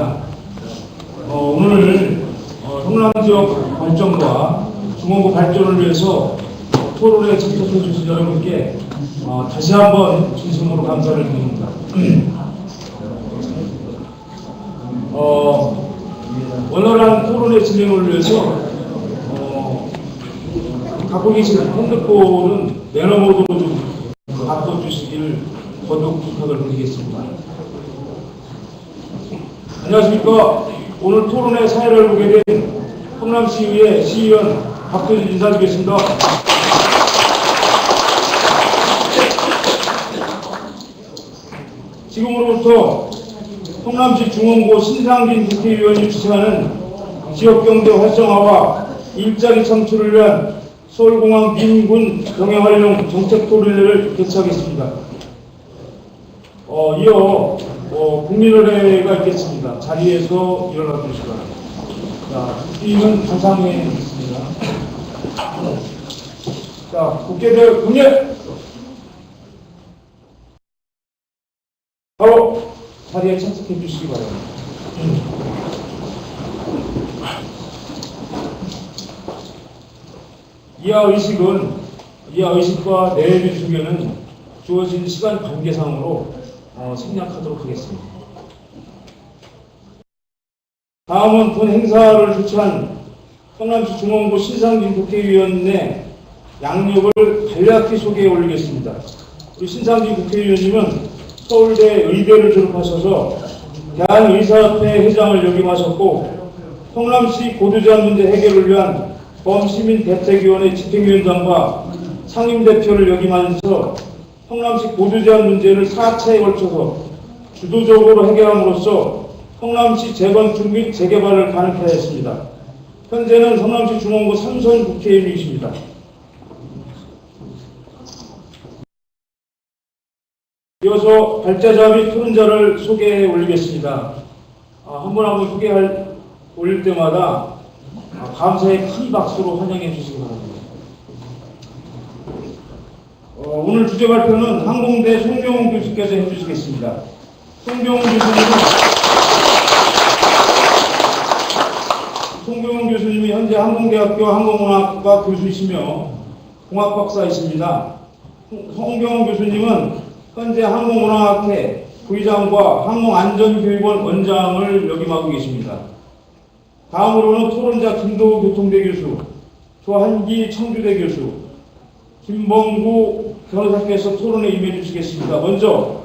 하겠습니다. 오늘 성남 지역 발전과 중원구 발전을 위해서 토론에 참석해 주신 여러분께 다시 한번 진심으로 감사를 드립니다. 원활한 토론의 진행을 위해서 갖고 계신 핸드폰은 매너모드로 좀 바꿔주시길 거듭 부탁을 드리겠습니다. 안녕하십니까. 오늘 토론의 사회를 보게 된 성남시의회 시의원 박도진 인사드리겠습니다. 지금으로부터 성남시 중원구 신상진 국회의원이 주최하는 지역경제 활성화와 일자리 창출을 위한 서울공항 민군 병행활용 정책 토론회를 개최하겠습니다. 이어 국민의회가 있겠습니다. 자리에서 일어나 주시기 바랍니다. 자, 국회의원 가상에 있습니다. 자, 국회의원 국회 바로 자리에 참석해 주시기 바랍니다. 이하 의식과 내외비 중에는 주어진 시간 관계상으로 생략하도록 하겠습니다. 다음은 본 행사를 주최한 성남시 중원구 신상진 국회의원의 양력을 간략히 소개해 올리겠습니다. 우리 신상진 국회의원님은 서울대 의대를 졸업하셔서 대한의사협회 회장을 역임하셨고 성남시 고도제한 문제 해결을 위한 범시민대책위원회 집행위원장과 상임대표를 역임하면서 성남시 고도제한 문제를 4차에 걸쳐서 주도적으로 해결함으로써 성남시 재건축 및 재개발을 가능케 하였습니다. 현재는 성남시 중원구 3선 국회의원이십니다. 이어서 발제자 및 토론자를 소개해 올리겠습니다. 한 분 한 분 올릴 때마다 감사의 큰 박수로 환영해 주시기 바랍니다. 오늘 주제 발표는 항공대 송병훈 교수께서 해주시겠습니다. 송병훈 교수님이 현재 항공대학교 항공운항학과 교수이시며 공학박사이십니다. 송병훈 교수님은 현재 항공운항학회 부의장과 항공안전교육원 원장을 역임하고 계십니다. 다음으로는 토론자 김도우 교통대 교수, 조한기 청주대 교수, 김범구 변호사께서 토론에 임해 주시겠습니다. 먼저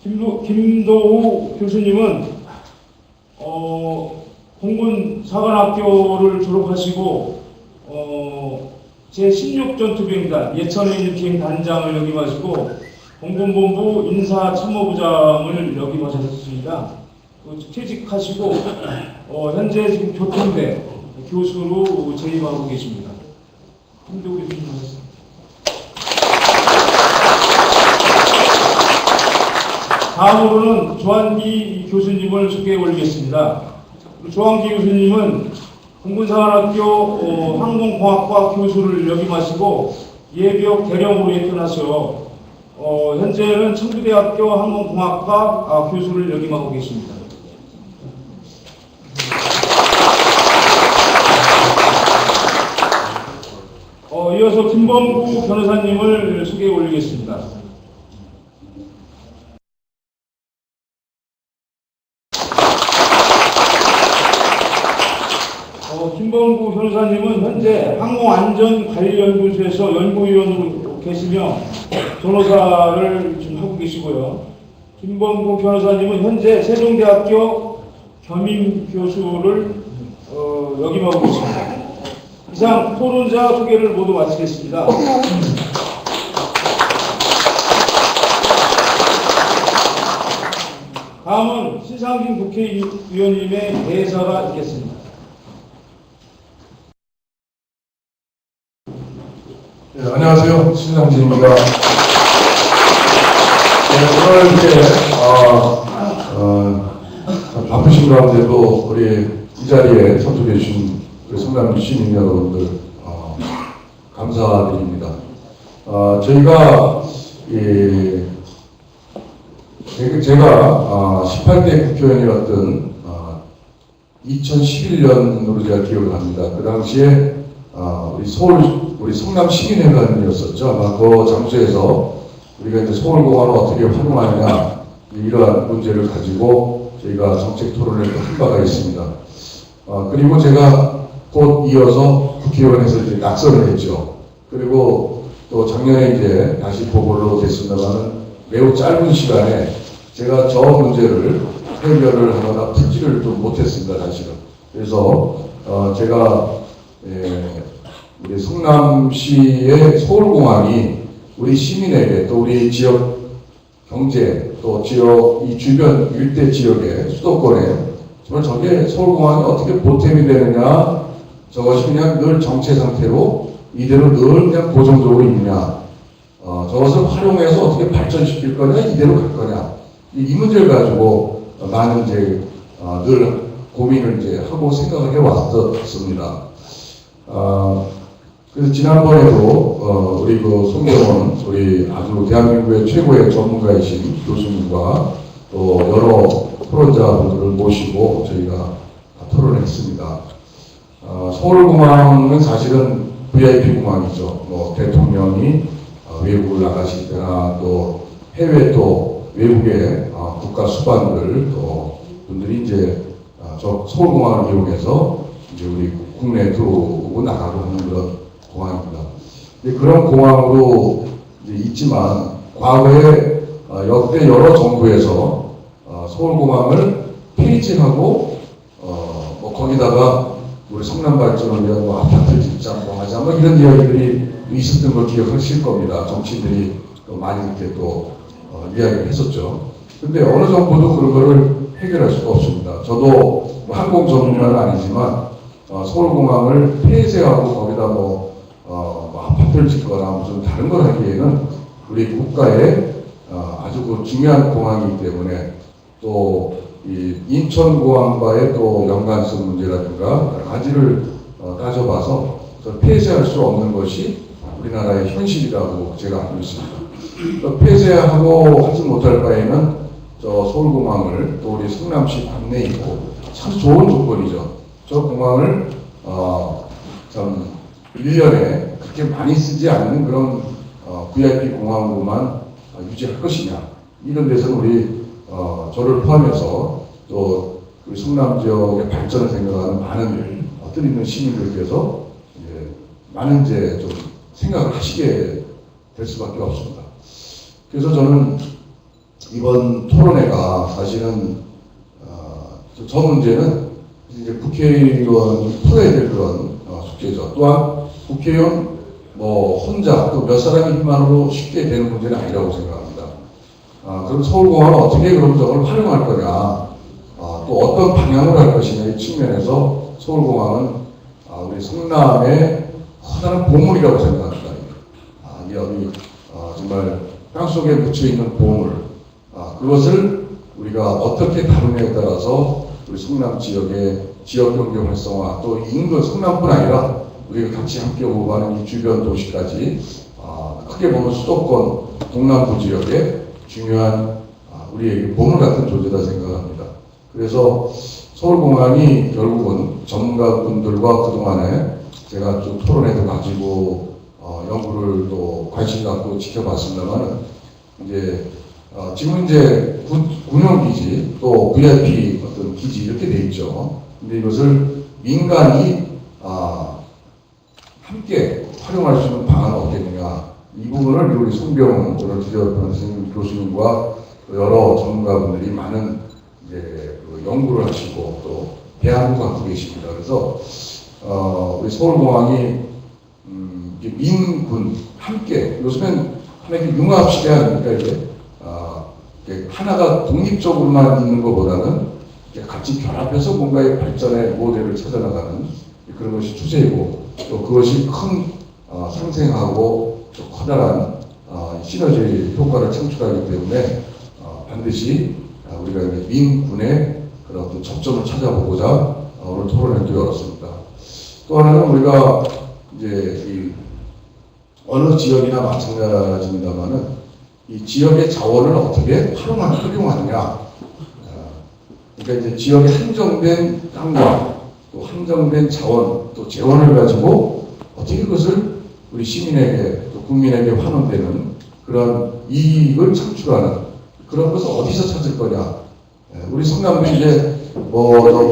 김도우 교수님은 공군사관학교를 졸업하시고 제16전투비행단 예천에 있는 비행단장을 역임하시고 공군본부 인사참모부장을 역임하셨습니다. 퇴직하시고 현재 지금 교통대 교수로 재임하고 계십니다. 김도우 교수님 하셨습니다. 다음으로는 조한기 교수님을 소개해 올리겠습니다. 조한기 교수님은 공군사관학교 항공공학과 교수를 역임하시고 예비역 대령으로 예편하셔 현재는 청주대학교 항공공학과 교수를 역임하고 계십니다. 이어서 김범구 변호사님을 소개해 올리겠습니다. 김범구 변호사님은 현재 항공안전관리연구소에서 연구위원으로 계시며 변호사를 지금 하고 계시고요. 김범구 변호사님은 현재 세종대학교 겸임교수를 역임하고 계십니다. 이상 토론자 소개를 모두 마치겠습니다. 다음은 신상진 국회의원님의 대사가 있겠습니다. 네, 안녕하세요. 신상진입니다. 오늘 이렇게 바쁘신 가운데도 우리 이 자리에 참석해 주신 우리 성남 시민 여러분들 감사드립니다. 저희가 제가 18대 국회의원이었던 2011년으로 제가 기억을 합니다. 그 당시에 우리 성남 시민회관이었었죠. 아마 그 장소에서 우리가 이제 서울공항을 어떻게 활용하느냐 이러한 문제를 가지고 저희가 정책 토론을 한 바가 있습니다. 그리고 제가 곧 이어서 국회의원에서 이제 낙선을 했죠. 그리고 또 작년에 이제 다시 보궐로 됐습니다만은 매우 짧은 시간에 제가 저 문제를 해결을 하거나 풀지를 좀 못했습니다, 사실은. 그래서 제가 우리 성남시의 서울공항이 우리 시민에게 또 우리 지역 경제 또 지역 이 주변 일대 지역의 수도권에 정말 저게 서울공항이 어떻게 보탬이 되느냐, 저것이 그냥 늘 정체 상태로 이대로 늘 그냥 고정적으로 있느냐, 저것을 활용해서 어떻게 발전시킬 거냐, 이대로 갈 거냐, 이 문제를 가지고 많은 이제 늘 고민을 이제 하고 생각을 해왔었습니다. 그래서 지난번에도 우리 그 송경원 우리 아주 대한민국의 최고의 전문가이신 교수님과 또 여러 토론자분들을 모시고 저희가 토론했습니다. 서울공항은 사실은 VIP 공항이죠. 뭐 대통령이 외국을 나가실 때나 또 해외 또 외국의 국가 수반들 또 분들이 이제 저 서울공항을 이용해서 이제 우리 국내에 들어오고 나가고 하는 그런 공항입니다. 그런 공항으로 이제 있지만 과거에 역대 여러 정부에서 서울공항을 폐지하고 뭐 거기다가 우리 성남 발전을 위한 뭐 아파트 짓자 뭐 하자 뭐 이런 이야기들이 있었던 걸 기억하실 겁니다. 정치인들이 또 많이 이렇게 또 이야기를 했었죠. 근데 어느 정부도 그런 거를 해결할 수가 없습니다. 저도 뭐 항공 전문가는 아니지만 서울공항을 폐쇄하고 거기다 뭐 아파트를 짓거나 무슨 다른 걸 하기에는 우리 국가의 아주 그 중요한 공항이기 때문에 또 이 인천공항과의 또 연관성 문제라든가 여러 가지를 따져봐서 폐쇄할 수 없는 것이 우리나라의 현실이라고 제가 알고 있습니다. 폐쇄하고 하지 못할 바에는 저 서울공항을 또 우리 성남시 관내에 있고 참 좋은 조건이죠. 저 공항을 참 1년에 그렇게 많이 쓰지 않는 그런 VIP 공항으로만 유지할 것이냐, 이런 데서는 우리 저를 포함해서 또 우리 성남 지역의 발전을 생각하는 많은 뜻 있는 시민들께서 이제 많은 이제 좀 생각을 하시게 될 수밖에 없습니다. 그래서 저는 이번 토론회가 사실은 저 문제는 이제 국회의원이 풀어야 될 그런 숙제죠. 또한 국회의원 뭐 혼자 또 몇 사람의 힘만으로 쉽게 되는 문제는 아니라고 생각합니다. 그럼 서울공항을 어떻게 그럼 저걸 활용할 거냐, 또 어떤 방향으로 할 것이냐의 측면에서 서울공항은 우리 성남의 커다란 보물이라고 생각합니다. 여기 정말 땅속에 묻혀있는 보물, 그것을 우리가 어떻게 다루냐에 따라서 우리 성남 지역의 지역경제 활성화, 또 인근 성남뿐 아니라 우리가 같이 함께 오고 가는 이 주변 도시까지 크게 보면 수도권 동남부 지역의 중요한 우리에게 보물 같은 존재다 생각합니다. 그래서 서울공항이 결국은 전문가분들과 그동안에 제가 좀 토론회도 가지고 연구를 또 관심 갖고 지켜봤습니다만은 이제 지금 이제 군용기지 또 VIP 어떤 기지 이렇게 돼 있죠. 근데 이것을 민간이 함께 활용할 수 있는 방안은 없겠느냐, 이 부분을 우리 송병훈 선생님 교수님과 여러 전문가분들이 많은 이제 연구를 하시고 또 대안을 갖고 계십니다. 그래서 우리 서울공항이 민군 함께, 요즘엔 하나의 융합 시대 아닙니까? 이게 하나가 독립적으로만 있는 것보다는 같이 결합해서 뭔가의 발전의 모델을 찾아나가는 그런 것이 추세이고, 또 그것이 큰 상생하고 또 커다란 시너지 효과를 창출하기 때문에 반드시 우리가 민군의 그런 어떤 접점을 찾아보고자 오늘 토론회를 열었습니다. 또 하나는 우리가 이제 이 어느 지역이나 마찬가지입니다만은 이 지역의 자원을 어떻게 활용하느냐, 그러니까 이제 지역에 한정된 땅과 또 한정된 자원, 또 재원을 가지고 어떻게 그것을 우리 시민에게 또 국민에게 환원되는 그런 이익을 창출하는 그런 것을 어디서 찾을 거냐. 우리 성남도 이제 저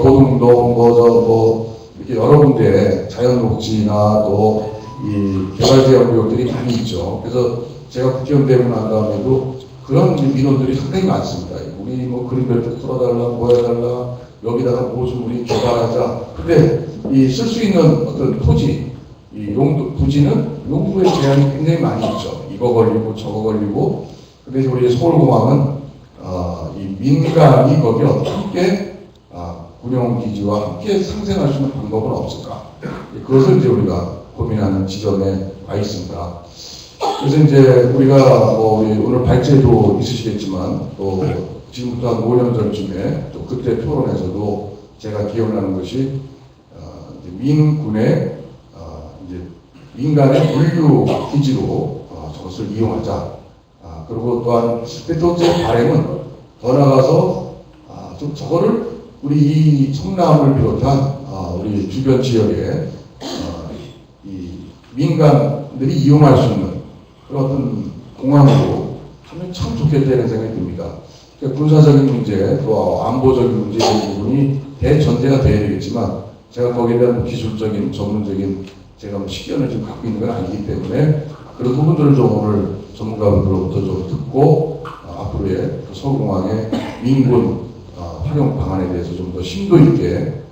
도릉동 이렇게 여러 군데 자연녹지나 또 이 개발지역 구역들이 많이 있죠. 그래서 제가 국회의원 되고 난 다음에도 그런 민원들이 상당히 많습니다. 우리 뭐 그린벨트 풀어달라, 뭐 해달라, 여기다가 뭐 좀 우리 개발하자. 근데 이 쓸 수 있는 어떤 토지, 이 용도, 부지는 용도의 제한이 굉장히 많이 있죠. 이거 걸리고 저거 걸리고. 근데 우리 서울공항은 이 민간이 거기에 함께 운영기지와 함께 상생할 수 있는 방법은 없을까? 그것을 이제 우리가 고민하는 지점에 와 있습니다. 그래서 이제 우리가 우리 오늘 발제도 있으시겠지만 또 지금부터 한 5년 전쯤에 또 그때 토론에서도 제가 기억나는 것이 이제 민군의 이제 민간의 물류 기지로 저것을 이용하자. 그리고 또한 또 제 바람은 더 나가서 좀 저거를 우리 이 성남을 비롯한 우리 주변 지역에 이 민간들이 이용할 수 있는 그런 어떤 공항으로 하면 참 좋겠다는 생각이 듭니다. 그러니까 군사적인 문제, 또 안보적인 문제 부분이 대전제가 되어야 되겠지만 제가 거기에 대한 기술적인 전문적인 제가 식견을 지금 갖고 있는 건 아니기 때문에 그런 부분들을 좀 오늘 전문가분들로부터 좀 듣고 앞으로의 서울공항의 민군 활용 방안에 대해서 좀 더 심도 있게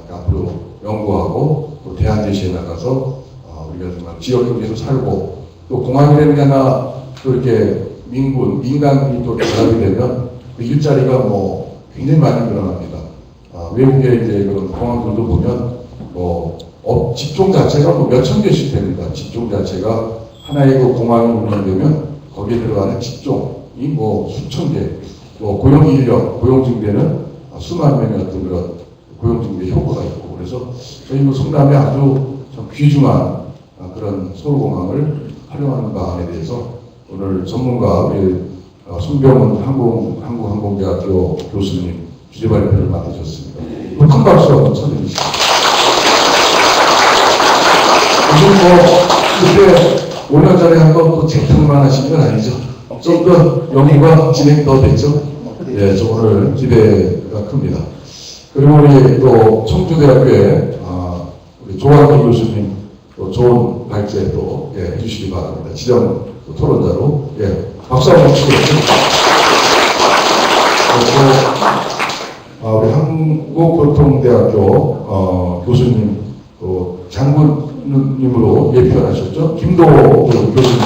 앞으로 연구하고 또 대안 제시에 나가서 우리가 정말 지역 경제에서 살고 또 공항이라는 게 하나 또 이렇게 민간이 또 결합이 되면 그 일자리가 굉장히 많이 늘어납니다. 외국의 이제 그런 공항들도 보면 직종 자체가 몇천 개씩 됩니다. 직종 자체가 하나의 그 공항이 운영되면 거기에 들어가는 직종이 수천 개, 고용 인력, 고용 증대는 수만 명의 어떤 그런 고용 증대 효과가 있고 그래서 저희 성남에 아주 좀 귀중한 그런 서울공항을 활용하는 방안에 대해서 오늘 전문가 우리 손병훈 한국항공대학교 교수님 주제 발표를 맡으셨습니다. 큰 박수 한번 쳐드리겠습니다. 그때 5년 전에 한 번 또 재탕만 하신 건 아니죠? 좀 더 연구가 진행 더 됐죠? 예, 저 오늘 기대가 큽니다. 그리고 우리 또 청주대학교에 우리 조한기 교수님 또 좋은 발제 또 해주시기 바랍니다. 지정 토론자로 박수 한번 치겠습니다. 우리 한국교통대학교 교수님 또 장군님으로 예표하셨죠? 김도 교수님.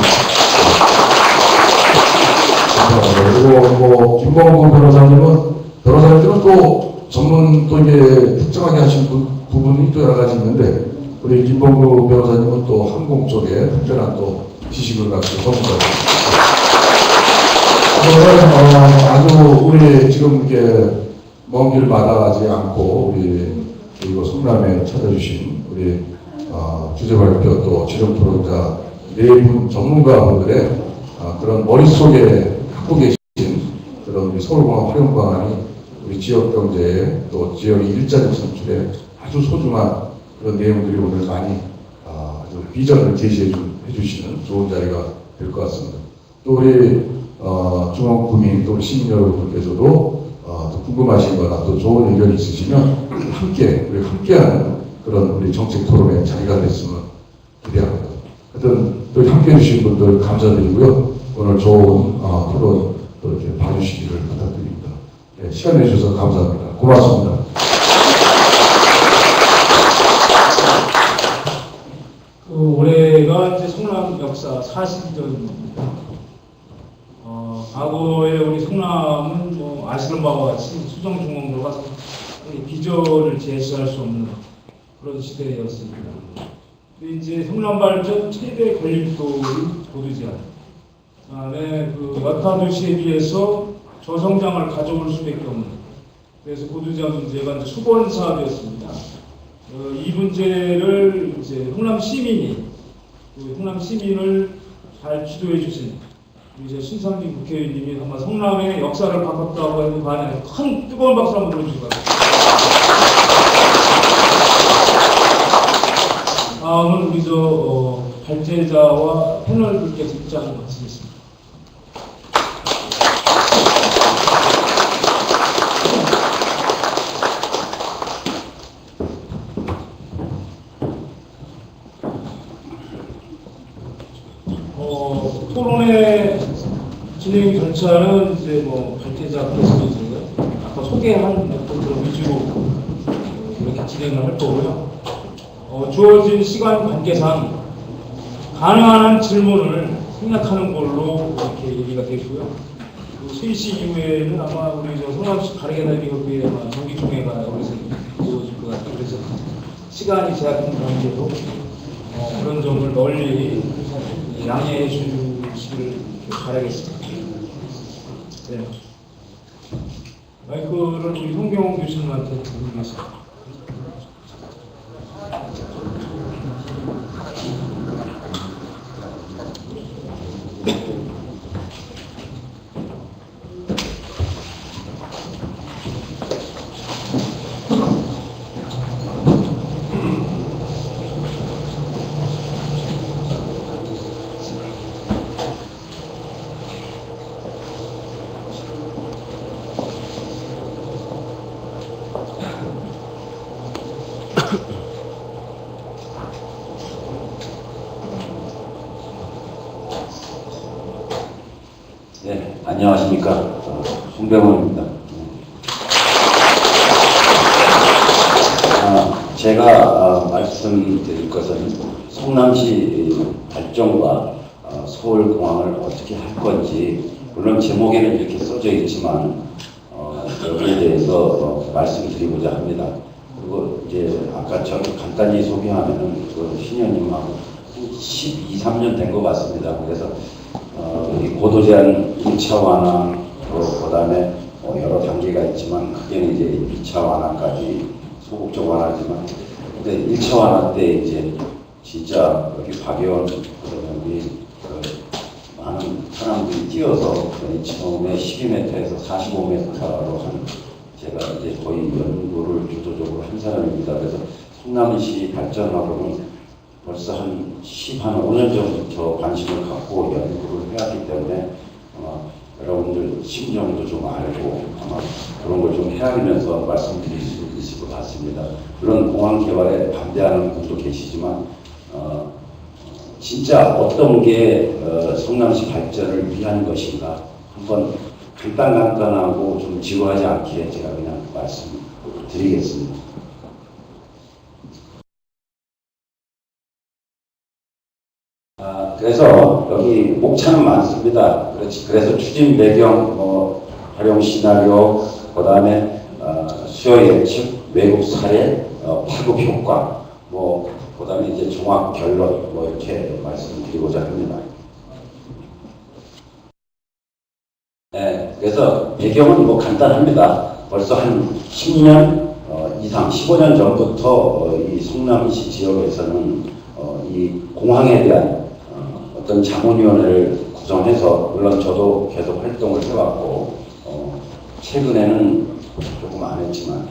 그리고 김범구 변호사님들은 또 전문 또 이게 특정하게 하신 부분이 또 여러 가지 있는데 우리 김범구 변호사님은 또 항공 쪽에 특별한 또 지식을 갖고 전문가입니다. 아주 우리 지금 이렇게 먼 길 마다하지 않고 우리 그리고 성남에 찾아주신 우리 주제 발표 또 지정 토론자 네 분 전문가분들의 그런 머릿속에 갖고 계신 그런 우리 서울공항 활용 방안이 우리 지역 경제에 또 지역의 일자리 창출에 아주 소중한 그런 내용들이 오늘 많이 아주 비전을 제시해 주시는 좋은 자리가 될 것 같습니다. 또 우리 중앙구민 또 시민 여러분께서도 또 궁금하신 거나 또 좋은 의견이 있으시면 우리 함께하는 그런 우리 정책 토론의 자리가 됐으면 기대합니다. 하여튼 또 함께해 주신 분들 감사드리고요. 오늘 좋은 토론 또 이렇게 봐주시기를 부탁드립니다. 시간 내주셔서 감사합니다. 고맙습니다. 올해가 이제 성남 역사 40주년입니다. 과거에 우리 성남은 아시는 바와 같이 수정중앙도가 비전을 제시할 수 없는 그런 시대였습니다. 근데 이제 성남 발전 최대 걸림돌이 고두제한. 그다음에 여타 도시에 비해서 저성장을 가져올 수밖에 없는. 그래서 고두제한 문제가 이제 수번 사업이었습니다. 이 문제를 이제 성남 시민을 잘 주도해 주신 이제 신상민 국회의원님이 아마 성남의 역사를 바꿨다고 하는 반에 큰 뜨거운 박수 한번 보내주시기 바랍니다. 다음은 우리 발제자와 패널분께서 입장 마치겠습니다. 토론의 진행 절차는 이제 발제자께서 이제 아까 소개한 것들 위주로 이렇게 진행을 할 거고요. 주어진 시간 관계상 가능한 한 질문을 생략하는 걸로 이렇게 얘기가 되고요. 3시 이후에는 아마 우리 성남시 가르게날리협의회 정기총회가 여기서 이루어질 것 같아요. 그래서 시간이 제약된 관계로 그런 점을 널리 양해해 주시기를 바라겠습니다. 네. 마이크를 우리 송경 교수님한테 드리겠습니다. 네, 안녕하십니까. 송병헌입니다. 제가 말씀드릴 것은 성남시 발전과 서울공항을 어떻게 할 건지, 물론 제목에는 이렇게 써져 있지만 여기에 대해서 말씀드리고자 합니다. 그리고 이제 아까 저기 간단히 소개하면은 신현님하고 12, 13년 된 것 같습니다. 그래서 이 고도제한 1차 완화, 그다음에 여러 단계가 있지만 크게는 이제 2차 완화까지 소극적 완화지만, 근데 1차 완화 때 이제 진짜 여기 박의원 여기 많은 사람들이 뛰어서 처음에 12m에서 45m로 한 제가 이제 거의 연구를 주도적으로 한 사람입니다. 그래서 성남시 발전하고는 벌써 한 5년 전부터 관심을 갖고 연구를 해왔기 때문에 여러분들 심정도 좀 알고 아마 그런 걸 좀 헤아리면서 말씀드릴 수 있을 것 같습니다. 물론 공항 개발에 반대하는 분도 계시지만 진짜 어떤 게 성남시 발전을 위한 것인가 한번 간단하고 좀 지루하지 않게 제가 그냥 말씀드리겠습니다. 그래서 여기 목차는 많습니다. 그래서 추진 배경, 활용 시나리오, 그 다음에 수요 예측, 외국 사례, 파급 효과, 그 다음에 이제 종합 결론, 이렇게 말씀드리고자 합니다. 네, 그래서 배경은 간단합니다. 벌써 한 10년 이상, 15년 전부터 이 성남시 지역에서는 이 공항에 대한 어떤 자문위원회를 구성해서, 물론 저도 계속 활동을 해왔고 최근에는 조금 안 했지만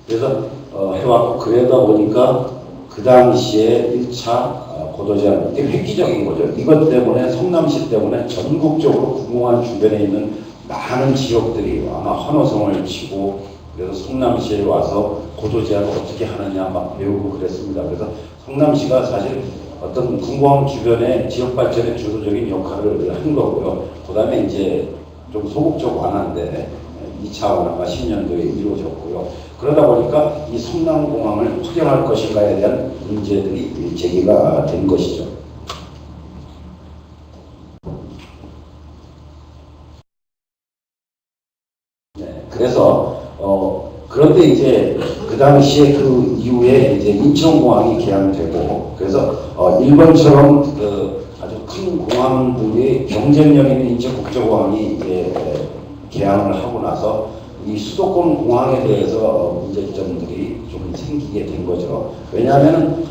그래서 해왔고, 그러다 보니까 그 당시에 1차 고도제한, 이게 획기적인 거죠. 이것 때문에 성남시 때문에 전국적으로 공항 주변에 있는 많은 지역들이 아마 환호성을 치고, 그래서 성남시에 와서 고도제한을 어떻게 하느냐 막 배우고 그랬습니다. 그래서 성남시가 사실 어떤 공항 주변의 지역 발전에 주도적인 역할을 한 거고요. 그 다음에 이제 좀 소극적 완화인데 2차 완화가 10년도에 이루어졌고요. 그러다 보니까 이 성남공항을 확장할 것인가에 대한 문제들이 제기가 된 것이죠. 네, 그래서 그런데 이제 그 당시에 그 이후에 이제 인천공항이 개항되고, 그래서 일본처럼 아주 큰 공항들이 경쟁력 있는 인천 국제공항이 이제 개항을 하고 나서 이 수도권 공항에 대해서 문제점들이 좀 생기게 된 거죠. 왜냐하면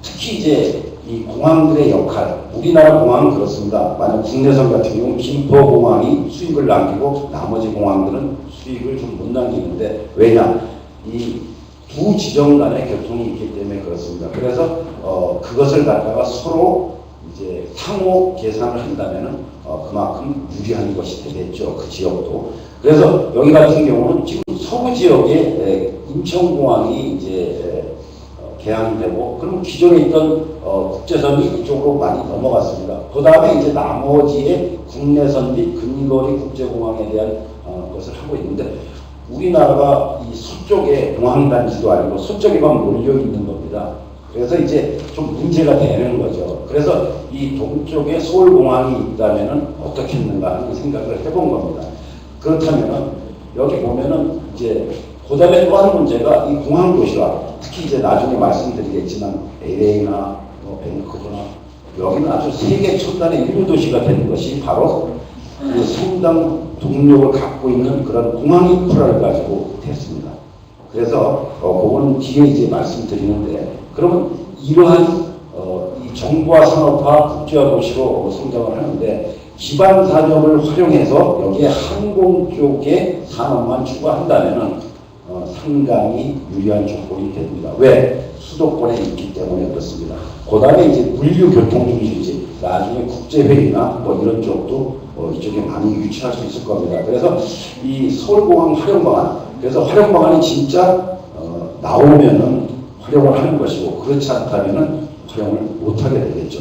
특히 이제 이 공항들의 역할, 우리나라 공항은 그렇습니다. 만약 국내선 같은 경우 김포공항이 수익을 남기고 나머지 공항들은 수익을 좀 못 남기는데 왜냐? 이 두 지점 간의 교통이 있기 때문에 그렇습니다. 그래서 그것을 갖다가 서로 이제 상호 계산을 한다면은 그만큼 유리한 것이 되겠죠. 그 지역도. 그래서 여기 같은 경우는 지금 서부 지역에 인천공항이 이제 개항이 되고, 그럼 기존에 있던 국제선이 이쪽으로 많이 넘어갔습니다. 그 다음에 이제 나머지의 국내선 및 근거리 국제공항에 대한 것을 하고 있는데, 우리나라가 이 서쪽에 공항단지도 아니고 서쪽에만 몰려 있는 겁니다. 그래서 이제 좀 문제가 되는 거죠. 그래서 이 동쪽에 서울공항이 있다면은 어떻겠는가 하는 생각을 해본 겁니다. 그렇다면은 여기 보면은 이제 그다음에 또 한 문제가 이 공항 도시화, 특히 이제 나중에 말씀드리겠지만 LA나 뭐 밴쿠버나 여기는 아주 세계 첨단의 인류 도시가 되는 것이 바로 그 상당 동력을 갖고 있는 그런 공항 인프라를 가지고 됐습니다. 그래서 그거는 뒤에 이제 말씀드리는데, 그러면 이러한 이 정부화 산업화 국제화 도시로 성장을 하는데 기반 산업을 활용해서 여기에 항공 쪽의 산업만 추가한다면은 상당히 유리한 조건이 됩니다. 왜? 수도권에 있기 때문에 그렇습니다. 그 다음에 이제 물류 교통 중심지, 나중에 국제회의나 뭐 이런 쪽도 이쪽에 많이 유치할 수 있을 겁니다. 그래서 이 서울공항 활용 방안, 그래서 활용 방안이 진짜 나오면은 활용을 하는 것이고, 그렇지 않다면은 활용을 못하게 되겠죠.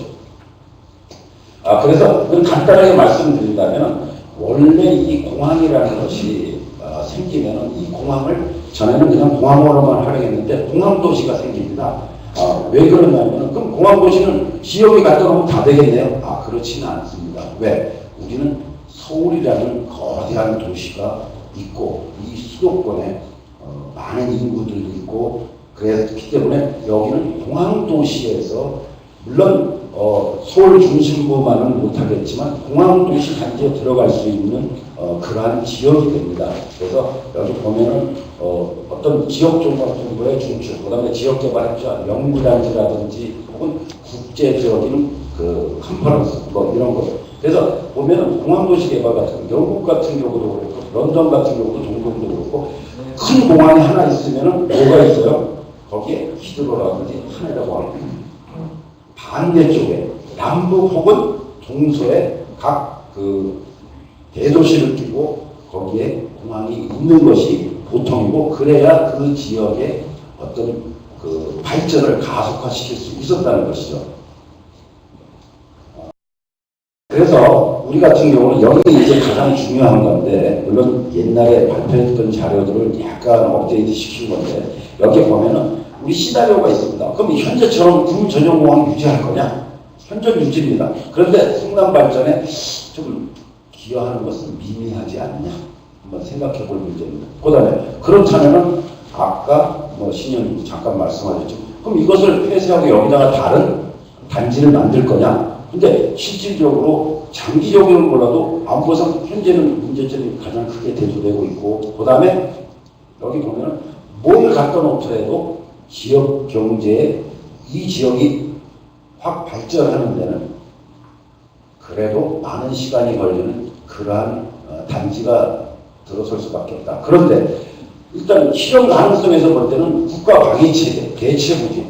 그래서 간단하게 말씀드린다면, 원래 이 공항이라는 것이 생기면은 이 공항을 전에는 그냥 공항으로만 활용했는데 공항도시가 생깁니다. 왜 그러냐면, 그럼 공항도시는 지역에 갖다 놓으면 다 되겠네요. 그렇지는 않습니다. 왜? 우리는 서울이라는 거대한 도시가 있고, 이 수도권에 많은 인구들이 있고, 그렇기 때문에 여기는 공항도시에서 물론 서울 중심부만은 못하겠지만 공항도시 단지에 들어갈 수 있는 그러한 지역이 됩니다. 그래서 여기 보면은 어떤 지역종합정보의 중추, 그 다음에 지역개발협조안, 연구단지라든지 혹은 국제적인 그 컨퍼런스 뭐 이런 거. 그래서 보면은 공항도시 개발 같은 거, 영국 같은 경우도 그렇고 런던 같은 경우도 동경도 그렇고 큰 공항이 하나 있으면은 뭐가 있어요? 거기에 히드로라든지 하늘이라고 하는 반대쪽에 남북 혹은 동서에 각 그 대도시를 끼고 거기에 공항이 있는 것이 보통이고, 그래야 그 지역의 어떤 그 발전을 가속화시킬 수 있었다는 것이죠. 그래서 우리 같은 경우는 여기 이제 가장 중요한 건데, 물론 옛날에 발표했던 자료들을 약간 업데이트 시킨 건데, 여기 보면은 우리 시나리오가 있습니다. 그럼 현재처럼 군 전용 공항 유지할 거냐? 현존 유지입니다. 그런데 성남 발전에 좀 기여하는 것은 미미하지 않냐? 한번 생각해 볼 문제입니다. 그 다음에 그렇다면은 아까 뭐 신현님 잠깐 말씀하셨죠. 그럼 이것을 폐쇄하고 여기다가 다른 단지를 만들 거냐? 근데 실질적으로 장기적으로는 몰라도 안보상 현재는 문제점이 가장 크게 대두되고 있고, 그 다음에 여기 보면은 뭘 갖다 놓더라도 지역 경제에 이 지역이 확 발전하는 데는 그래도 많은 시간이 걸리는 그러한 단지가 들어설 수밖에 없다. 그런데 일단 실현 가능성에서 볼 때는 국가 방위 체계, 대체 부지,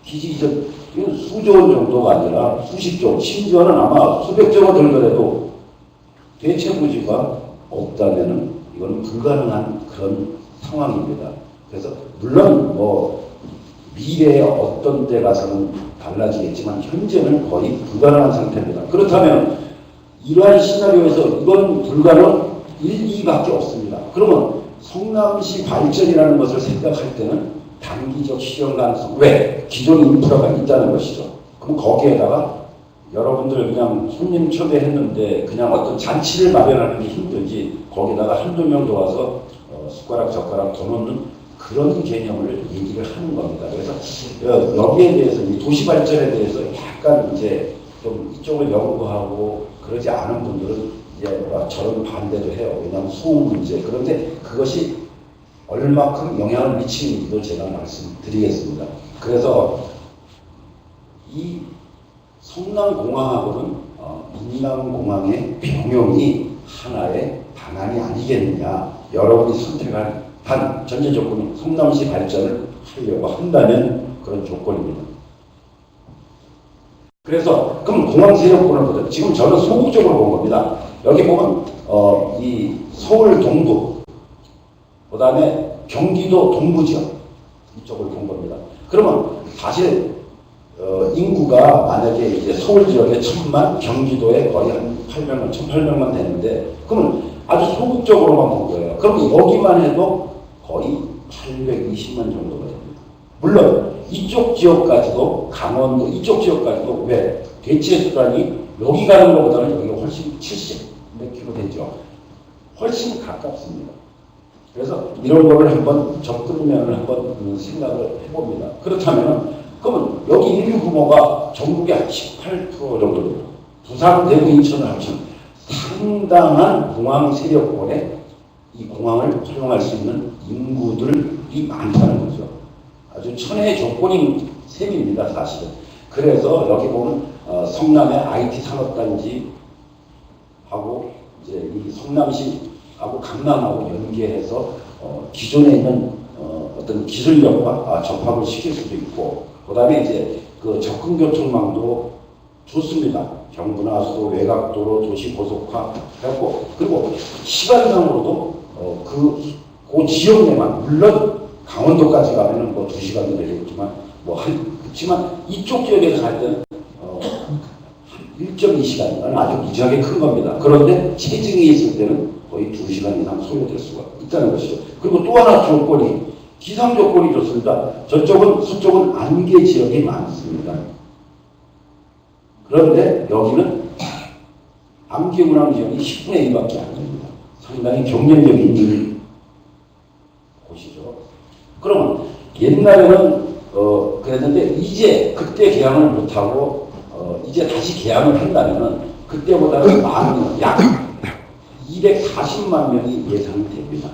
기지 이전, 이건 수조 원 정도가 아니라 수십조, 심지어는 아마 수백조 원 들더라도 대체 부지가 없다면은 이건 불가능한 그런 상황입니다. 그래서 물론 뭐 미래에 어떤 데 가서는 달라지겠지만 현재는 거의 불가능한 상태입니다. 그렇다면 이러한 시나리오에서 이건 불가능 1, 2밖에 없습니다. 그러면 성남시 발전이라는 것을 생각할 때는 단기적 실현 가능성, 왜? 기존 인프라가 있다는 것이죠. 그럼 거기에다가 여러분들 그냥 손님 초대했는데 그냥 어떤 잔치를 마련하는 게 힘들지, 거기다가 한두 명 도와서 숟가락 젓가락 더 넣는 그런 개념을 얘기를 하는 겁니다. 그래서 여기에 대해서 이 도시 발전에 대해서 약간 이제 좀 이쪽을 연구하고 그러지 않은 분들은 이제 저런 반대도 해요. 왜냐하면 소음 문제. 그런데 그것이 얼마큼 영향을 미치는지도 제가 말씀드리겠습니다. 그래서 이 성남공항하고는 인남공항의 병용이 하나의 방안이 아니겠느냐. 여러분이 선택한 단 전제 조건이 성남시 발전을 하려고 한다면 그런 조건입니다. 그래서 그럼 공항 세력권을 보자. 지금 저는 소극적으로 본 겁니다. 여기 보면 이 서울 동부, 그다음에 경기도 동부 지역 이쪽을 본 겁니다. 그러면 사실 인구가 만약에 이제 서울 지역에 1000만, 경기도에 거의 한 800만, 1800만 되는데 그러면 아주 소극적으로만 본 거예요. 그러면 여기만 해도 거의 820만 정도가 됩니다. 물론 이쪽 지역까지도 강원도 이쪽 지역까지도 왜 대체 수단이 여기 가는 것보다는 여기가 훨씬 70몇 킬로 되죠. 훨씬 가깝습니다. 그래서 이런 거를 한번 접근면을 한번 생각을 해봅니다. 그렇다면 그러면 여기 인구 규모가 전국의 한 18% 정도 됩니다. 부산, 대구, 인천을 합치면 상당한 공항 세력권에 이 공항을 활용할 수 있는 인구들이 많다는 거죠. 아주 천혜의 조건인 셈입니다, 사실은. 그래서 여기 보면 성남의 IT 산업단지하고 이제 이 성남시하고 강남하고 연계해서 기존에 있는 어떤 기술력과 접합을 시킬 수도 있고, 그다음에 이제 그 접근교통망도 좋습니다. 경부나 수도, 외곽도로, 도시 고속화 해갖고, 그리고 시간상으로도 그 지역 내만, 물론 강원도까지 가면은 뭐 2시간도 되겠지만, 그렇지만 이쪽 지역에서 갈 때는 1.2시간은 아주 무지하게 큰 겁니다. 그런데 체증이 있을 때는 거의 2시간 이상 소요될 수가 있다는 것이죠. 그리고 또 하나 조건이, 기상 조건이 좋습니다. 서쪽은 안개 지역이 많습니다. 그런데 여기는 안개 운항 지역이 10분의 1밖에 안 됩니다. 상당히 경쟁력이 곳이죠. 그러면 옛날에는 그랬는데 이제 그때 개항을 못하고 이제 다시 개항을 한다면 그때보다는 많은 약 240만 명이 예상이 됩니다.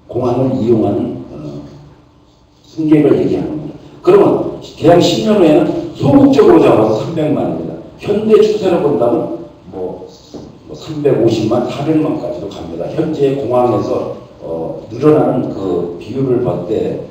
공항을 이용하는 승객을 얘기하는 겁니다. 그러면 개항 10년 후에는 소극적으로 잡아서 300만입니다. 현대 추세로 본다면 뭐 350만, 400만까지도 갑니다. 현재 공항에서 늘어나는 그 비율을 볼 때,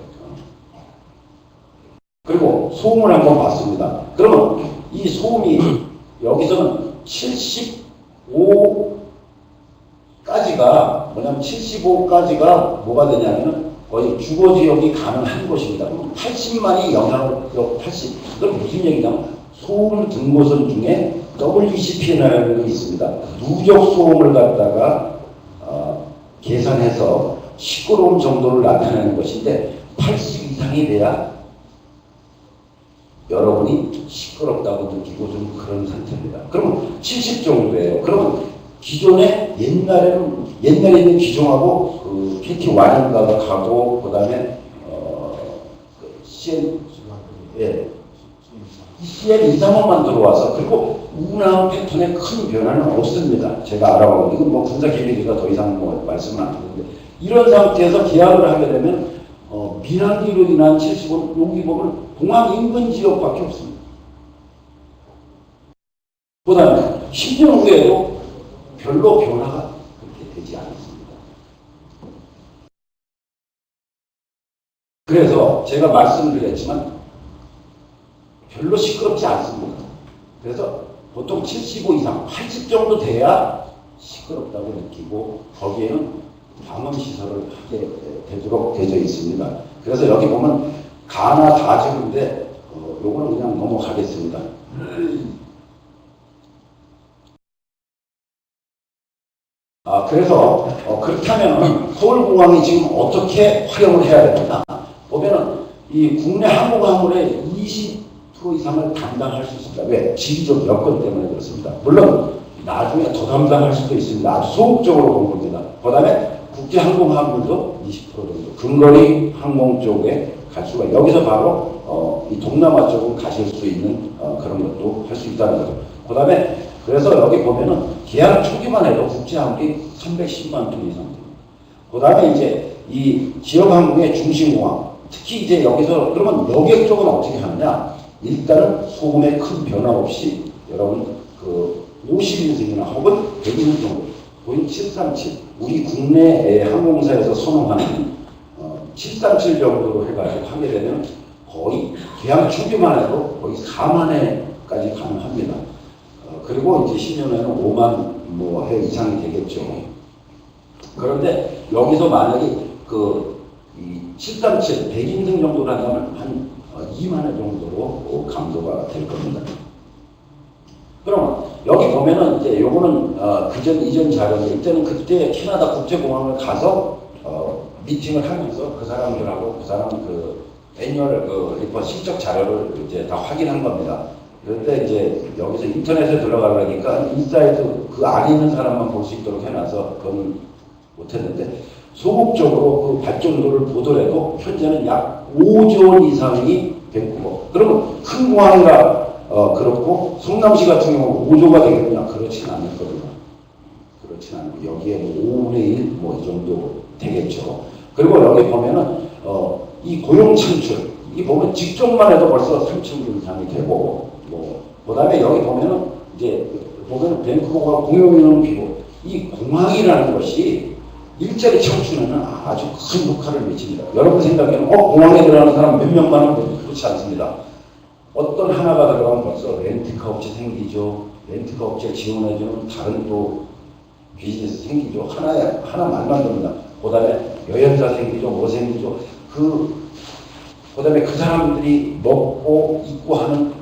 그리고 소음을 한번 봤습니다. 그러면 이 소음이 여기서는 75까지가 뭐냐면 75까지가 뭐가 되냐면은 거의 주거 지역이 가능한 곳입니다. 80만이 영향을 80. 그럼 무슨 얘기냐면 소음 등고선 중에 WCP라는 게 있습니다. 누적 소음을 갖다가 계산해서 시끄러움 정도를 나타내는 것인데 80 이상이 돼야 여러분이 시끄럽다고 느끼고 좀 그런 상태입니다. 그러면 70 정도예요. 그러면 기존에 옛날에 있는 기종하고 그 PT 완인가가 가고 그다음에 CN CN235만 들어와서 그리고 운항 패턴에 큰 변화는 없습니다. 제가 알아보고 이건 뭐 군사 기밀이라 더 이상 뭐 말씀은 안 드리는데 이런 상태에서 계약을 하게 되면 민항기로 인한 70원 여기 보면 공항 인근 지역밖에 없습니다. 그다음에 10년 후에도 별로 변화가 그렇게 되지 않습니다. 그래서 제가 말씀드렸지만 별로 시끄럽지 않습니다. 그래서 보통 75 이상, 80 정도 돼야 시끄럽다고 느끼고 거기에는 방음시설을 하게 되도록 되어 있습니다. 그래서 여기 보면 가나 다 적은데 요거는 그냥 넘어가겠습니다. 그래서 그렇다면 서울공항이 지금 어떻게 활용을 해야 되느냐 보면은 이 국내 항공 화물의 20% 이상을 담당할 수 있습니다. 왜? 지리적 여건 때문에 그렇습니다. 물론 나중에 더 담당할 수도 있습니다. 아주 소극적으로 본 겁니다. 그 다음에 국제항공 화물도 20% 정도 근거리 항공 쪽에 갈 수가, 여기서 바로 이 동남아 쪽으로 가실 수 있는 그런 것도 할 수 있다는 거죠. 그 다음에 그래서 여기 보면은 계약 초기만 해도 국제항공이 310만 톤 이상 됩니다. 그 다음에 이제 이 지역항공의 중심공항, 특히 이제 여기서 그러면 여객 쪽은 어떻게 하느냐? 일단은 소금에 큰 변화 없이 여러분 그 50인승이나 혹은 100인승 정도 보잉 737 우리 국내 항공사에서 선호하는 737 정도로 해가지고 하게 되면 거의 계약 초기만 해도 거의 4만 회까지 가능합니다. 그리고 이제 10년 후에는 5만 회 이상이 되겠죠. 그런데 여기서 만약에 이 737 100인승 정도로 한다면 한 2만 회 정도로 감소가 될 겁니다. 그럼 여기 보면은 이제 요거는 그전 이전 자료인데 이때는 그때 캐나다 국제공항을 가서 미팅을 하면서 그 사람들하고 그 사람 그 애니얼 리포트 실적 자료를 이제 다 확인한 겁니다. 그런데 이제 여기서 인터넷에 들어가려니까 인사이트 그 안에 있는 사람만 볼 수 있도록 해놔서 그건 못했는데 소극적으로 그 발전도를 보더라도 현재는 약 5조 원 이상이 밴쿠버. 그러면 큰 공항이라 그렇고 성남시 같은 경우 5조가 되겠느냐? 그렇진 않을 거거든요. 그렇진 않고 여기에 뭐 5분의 1 뭐 이 정도 되겠죠. 그리고 여기 보면은 이 고용 창출 이 보면 직종만 해도 벌써 3천 이상이 되고 그다음에 여기 보면은 이제 보면 밴쿠버가 공용인원 비고 이 공항이라는 것이 일자리 창출에는 아주 큰 역할을 미칩니다. 여러분 생각에는 공항에 들어가는 사람 몇 명만 하면 그렇지 않습니다. 어떤 하나가 들어가면 벌써 렌트카 업체 생기죠. 렌트카 업체 지원해주는 다른 또 비즈니스 생기죠. 하나 말만 듭니다. 그 다음에 여행사 생기죠. 뭐 생기죠. 그 다음에 그 사람들이 먹고 입고 하는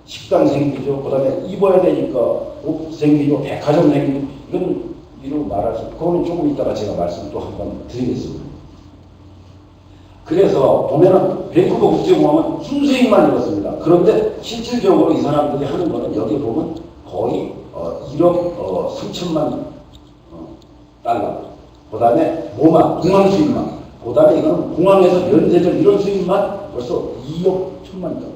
식당 생기죠. 그 다음에 입어야 되니까 옷 생기죠. 백화점 생기죠. 이건 이로 말하죠. 그거는 조금 이따가 제가 말씀 또 한번 드리겠습니다. 그래서 보면은 밴쿠버 국제공항은 순수익만 이렇습니다. 그런데 실질적으로 이 사람들이 하는 거는 여기 보면 거의 1억 3천만 달러. 그 다음에 공항 수입만. 그 다음에 이거는 공항에서 면세점 이런 수입만 벌써 2억 1천만 달러.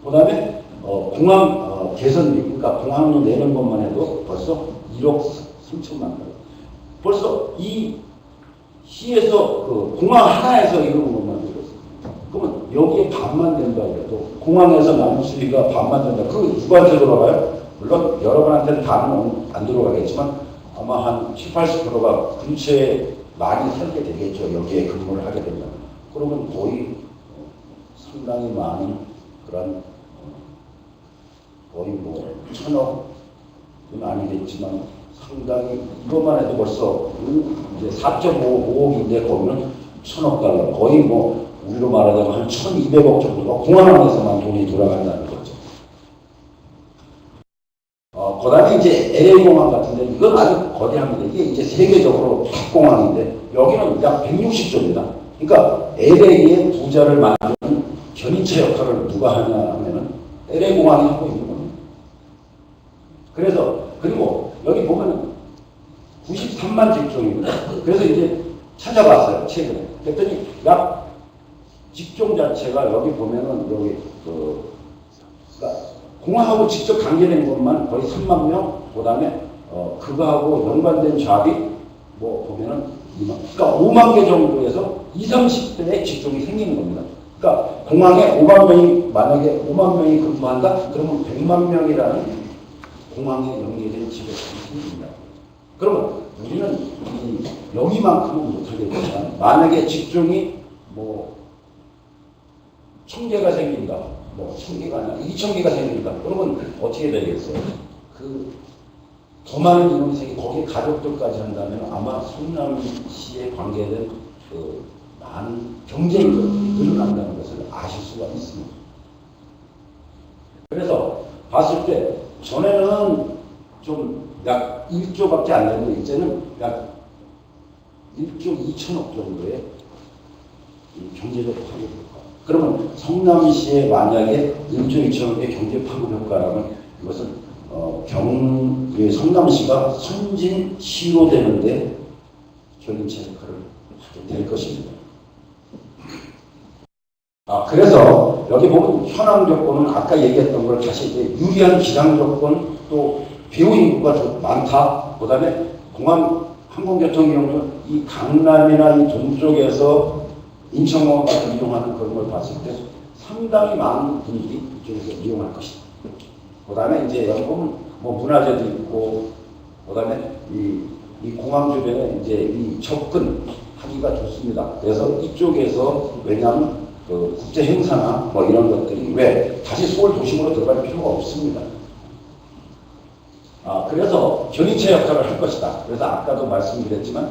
그 다음에 공항 개선비, 그러니까 공항로 내는 것만 해도 벌써 1억 3천만 달러. 벌써 이 시에서 그 공항 하나에서 이런 것만 들었습니다. 그러면 여기에 반만 된다 그래도 공항에서 나는 수비가 반만 된다. 그거 누구한테 들어가요? 물론 여러분한테는 다는 안 들어가겠지만 아마 한 70, 80%가 근처에 많이 살게 되겠죠. 여기에 근무를 하게 된다면. 그러면 거의 상당히 많은 그런 거의 뭐 1,000억은 아니겠지만 상당히 이것만 해도 벌써 이제 4.5억인데 거기는 1,000억 달러 거의 뭐 우리로 말하자면 한 1,200억 정도가 공항에서만 돈이 돌아간다는 거죠. 그 다음에 이제 LA 공항 같은데 이건 아주 거대합니다. 이게 이제 세계적으로 탑 공항인데 여기는 약 160조입니다. 그러니까 LA의 부자를 만드는 견인차 역할을 누가 하냐 하면은 LA 공항이 하고 있는 겁니다. 그래서 그리고 여기 보면은 93만 직종입니다. 그래서 이제 찾아봤어요, 최근에. 그랬더니 약 직종 자체가 여기 보면은 여기 그러니까 공항하고 직접 관계된 것만 거의 3만 명, 그 다음에 그거하고 연관된 잡이 뭐 보면은 2만, 그러니까 5만 개 정도에서 20, 30대의 직종이 생기는 겁니다. 그러니까 공항에 5만 명이 만약에 5만 명이 근무한다, 그러면 100만 명이라는 공항에 연계된 직업이 생깁니다. 그러면 우리는 여기만큼은 못하겠지만 만약에 직종이 뭐 1,000개가 생긴다. 뭐 1,000개가 아니라 2,000개가 생긴다. 그러면 어떻게 되겠어요? 더 많은 인원이 생기 거기에 가족들까지 한다면 아마 성남시에 관계된 많은 경쟁력이 늘어난다는 것을 아실 수가 있습니다. 그래서 봤을 때 전에는 좀 약 1조밖에 안 되는데 이제는 약 1조 2천억 정도의 경제적 파급 효과. 그러면 성남시에 만약에 1조 2천억의 경제 파급 효과라면 이것은 성남시가 선진시로 되는데 견인차 역할을 하게 될 것입니다. 그래서 여기 보면 현황 조건은 아까 얘기했던 걸 다시 이제 유리한 기상 조건 또 배우 인구가 좀 많다. 그 다음에 공항 항공교통 경우 이 강남이나 이 동쪽에서 인천공항까지 이동하는 그런 걸 봤을 때 상당히 많은 분들이 이쪽에서 이용할 것이다. 그 다음에 이제 여기 보면 뭐 문화재도 있고, 그 다음에 이 공항 주변에 이제 이 접근하기가 좋습니다. 그래서 이쪽에서 왜냐하면 그 국제 행사나 뭐 이런 것들이 왜 다시 서울 도심으로 들어갈 필요가 없습니다. 그래서 견인체 역할을 할 것이다. 그래서 아까도 말씀드렸지만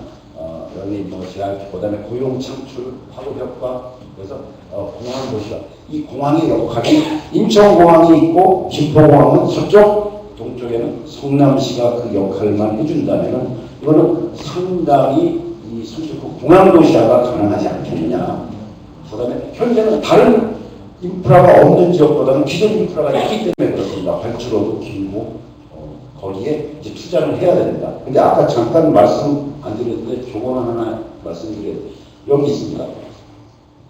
여기 뭐 JRP 그다음에 고용 창출 파급 효과 그래서 공항 도시가 이 공항의 역할이 인천공항이 있고 김포공항은 서쪽 동쪽에는 성남시가 그 역할만 해준다면은 이거는 상당히 이 선진국 공항 도시화가 가능하지 않겠느냐. 그다음에 현재는 다른 인프라가 없는 지역보다는 기존 인프라가 있기 때문에 그렇습니다. 발주로도 길고 거기에 이제 투자를 해야 됩니다. 근데 아까 잠깐 말씀 안 드렸는데 조건 하나 말씀드려요. 여기 있습니다.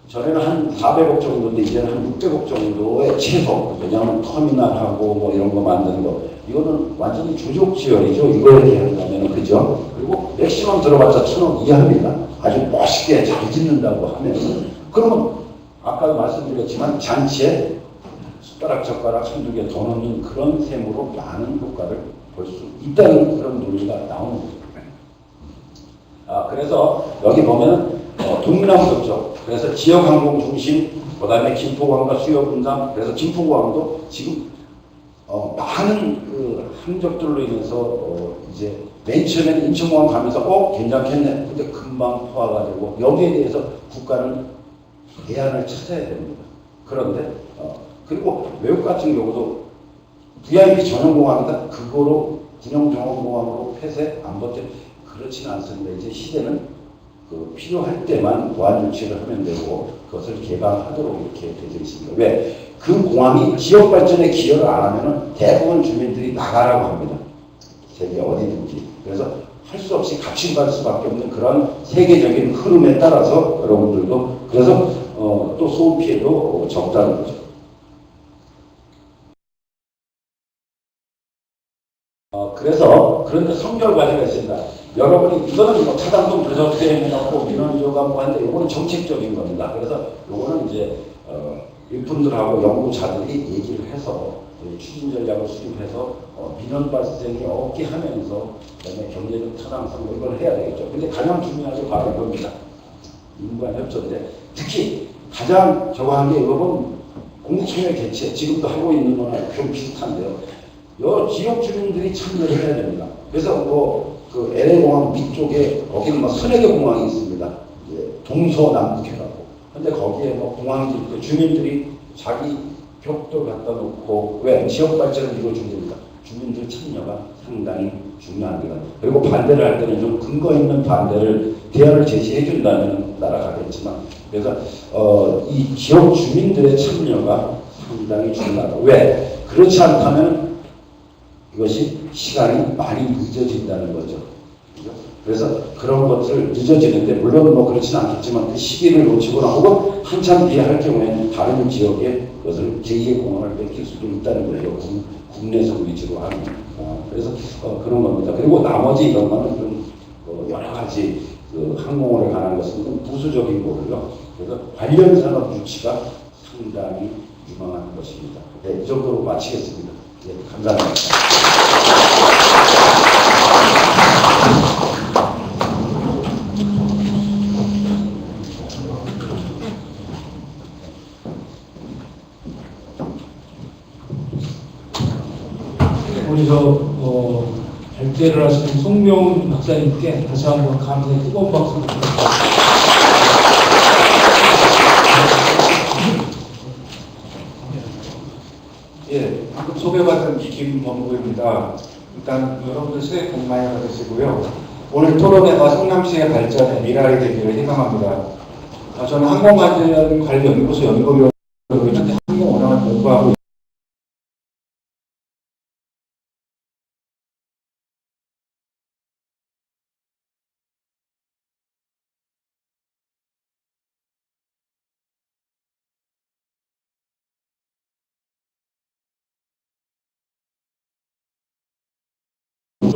전에는 한 400억 정도인데 이제는 한 600억 정도의 최소. 왜냐하면 터미널하고 뭐 이런 거 만드는 거. 이거는 완전히 조족지열이죠. 이거에 대한다면 그죠? 그리고 맥시멈 들어봤자 1000억 이하입니다. 아주 멋있게 잘 짓는다고 하면 그러면 아까도 말씀드렸지만 잔치에 숟가락 젓가락 한두 개 더 넣는 그런 셈으로 많은 효과를 볼 수 있다는 그런 논리가 나오는 거죠. 그래서 여기 보면 동남북 쪽 그래서 지역항공 중심 그 다음에 김포공항과 수요분담 그래서 김포공항도 지금 많은 그 항적들로 인해서 이제 맨 처음에는 인천공항 가면서 괜찮겠네. 근데 금방 포화가 되고 여기에 대해서 국가는 대안을 찾아야 됩니다. 그런데 그리고 외국 같은 경우도 VIP 전용공항이다. 그거로 군용정원공항으로 폐쇄 안 버텨 그렇지는 않습니다. 이제 시대는 그 필요할 때만 보안 조치를 하면 되고 그것을 개방하도록 이렇게 되어 있습니다. 왜? 그 공항이 지역 발전에 기여를 안 하면은 대부분 주민들이 나가라고 합니다. 세계 어디든지. 그래서 할 수 없이 같이 갈 수밖에 없는 그런 세계적인 흐름에 따라서 여러분들도 그래서 또 소음 피해도 적다는 거죠. 그런데 선결 과제가 있습니다. 여러분이 이거는 뭐 차단동 부적대에 해놓고 민원조가 뭐 하는데 이거는 정책적인 겁니다. 그래서 이거는 이제 일꾼들하고 연구자들이 얘기를 해서 추진 전략을 수립해서 민원 발생이 없게 하면서 그다음에 경제적 타당성 이걸 해야 되겠죠. 근데 가장 중요한 게 바로 이겁니다. 민관 협조인데 특히 가장 저거 한 게 이거는 공청회 개최 지금도 하고 있는 거랑 좀 비슷한데요. 여 지역 주민들이 참여를 해야 됩니다. 그래서 그 LA공항 위쪽에 거기는 뭐 3-4개 공항이 있습니다. 이제 동서남북 해갖고. 근데 거기에 뭐 공항들 주민들이 자기 벽도 갖다 놓고 왜 지역 발전을 이루어줍니다. 주민들 참여가 상당히 중요합니다. 그리고 반대를 할 때는 좀 근거 있는 반대를 대안을 제시해 준다면 날아가겠지만 그래서 이 지역 주민들의 참여가 상당히 중요하다. 왜? 그렇지 않다면 이것이 시간이 많이 늦어진다는 거죠. 그래서 그런 것을 늦어지는데 물론 뭐 그렇지는 않겠지만 그 시기를 놓치거나 혹은 한참 뒤에 할 경우에는 다른 지역에 그것을 제2의 공항을 뺏길 수도 있다는 거예요. 국내에서 위주로 하는. 그래서 그런 겁니다. 그리고 나머지 이런 거는 좀 여러 가지 그 항공원에 관한 것은 좀 부수적인 거고요. 그래서 관련 산업 유치가 상당히 유망한 것입니다. 네, 이 정도로 마치겠습니다. 네, 감사합니다. 우리 발제를 하시는 송명훈 박사님께 다시 한번 감사의 뜨거운 박수 부탁드립니다. 예, 방금 소개받은 김범구입니다. 일단 여러분들 새해 복 많이 받으시고요. 오늘 토론회가 성남시의 발전에 미랄이 되기를 희망합니다. 저는 항공안전관리연구소 연구위원으로 현재 항공 운항을 공부하고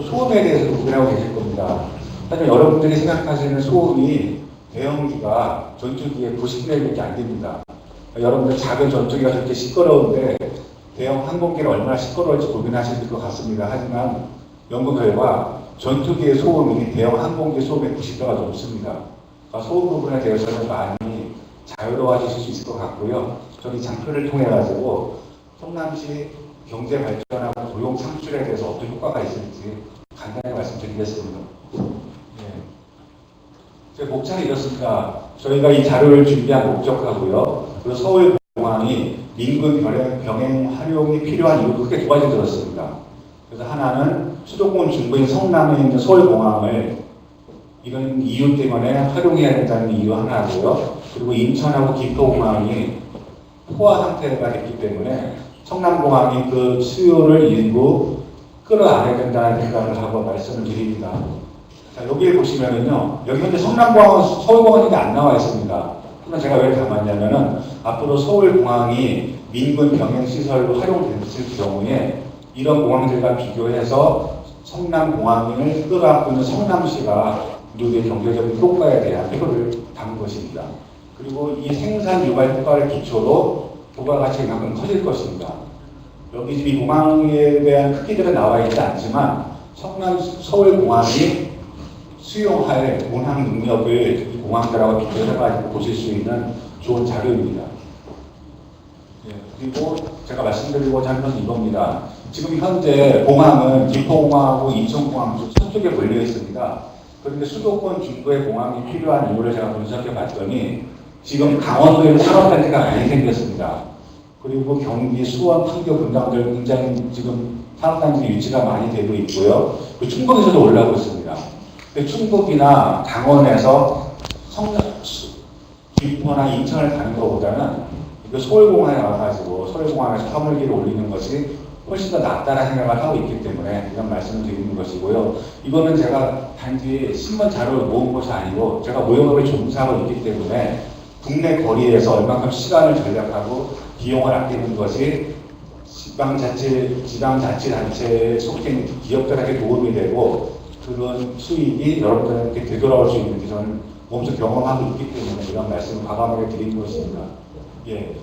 소음에 대해서 고민하고 계실 겁니다. 하지만 여러분들이 생각하시는 소음이 대형기가 전투기의 90분의 1밖에 안 됩니다. 여러분들 작은 전투기가 그렇게 시끄러운데 대형 항공기는 얼마나 시끄러울지 고민하실 것 같습니다. 하지만 연구 결과 전투기의 소음이 대형 항공기 소음의 90%가 넘습니다. 그러니까 소음 부분에 대해서는 많이 자유로워지실 수 있을 것 같고요. 저는 이 장표를 통해 가지고 성남시 경제 발전하고 고용 창출에 대해서 어떤 효과가 있을지 간단히 말씀드리겠습니다. 제 목차는 이렇습니다. 저희가 이 자료를 준비한 목적하고요. 그리고 서울공항이 민군 병행 활용이 필요한 이유 크게 두 가지 들었습니다. 그래서 하나는 수도권 중부인 성남에 있는 서울공항을 이런 이유 때문에 활용해야 된다는 이유 하나고요. 그리고 인천하고 김포공항이 포화 상태가 됐기 때문에 성남공항이 그 수요를 일부 끌어안아야 된다는 생각을 하고 말씀을 드립니다. 자, 여기에 보시면은요, 여기 현재 성남공항은 서울공항이 안 나와 있습니다. 그럼 제가 왜 담았냐면은 앞으로 서울공항이 민군 병행시설로 활용됐을 경우에 이런 공항들과 비교해서 성남공항을 끌어안고 있는 성남시가 누구의 경제적인 효과에 대한 표를 담은 것입니다. 그리고 이 생산 유발 효과를 기초로 부가가치가 이만큼 커질 것입니다. 여기 지금 이 공항에 대한 크기들은 나와 있지 않지만 서울공항이 수용할 운항 능력을 이 공항들하고 비교해가지고 보실 수 있는 좋은 자료입니다. 그리고 제가 말씀드리고자 하는 것은 이겁니다. 지금 현재 공항은 김포공항하고 인천공항 서쪽에 몰려 있습니다. 그런데 수도권 중부의 공항이 필요한 이유를 제가 분석해 봤더니 지금 강원도에 산업단지가 많이 생겼습니다. 그리고 경기, 수원, 판교, 분당들 굉장히 지금 산업단지 위치가 많이 되고 있고요. 그 충북에서도 올라오고 있습니다. 충북이나 강원에서 김포나 인천을 가는 것보다는 서울공항에 와가지고 서울공항에서 화물기를 올리는 것이 훨씬 더 낫다는 생각을 하고 있기 때문에 이런 말씀을 드리는 것이고요. 이거는 제가 단지 신문 자료를 모은 것이 아니고 제가 무역업에 종사하고 있기 때문에 국내 거리에서 얼마큼 시간을 절약하고 비용을 아끼는 것이 지방자치단체에 속해 있는 기업들에게 도움이 되고 그런 수익이 여러분들에게 되돌아올 수 있는 게 저는 몸소 경험하고 있기 때문에 이런 말씀을 과감하게 드리는 것입니다.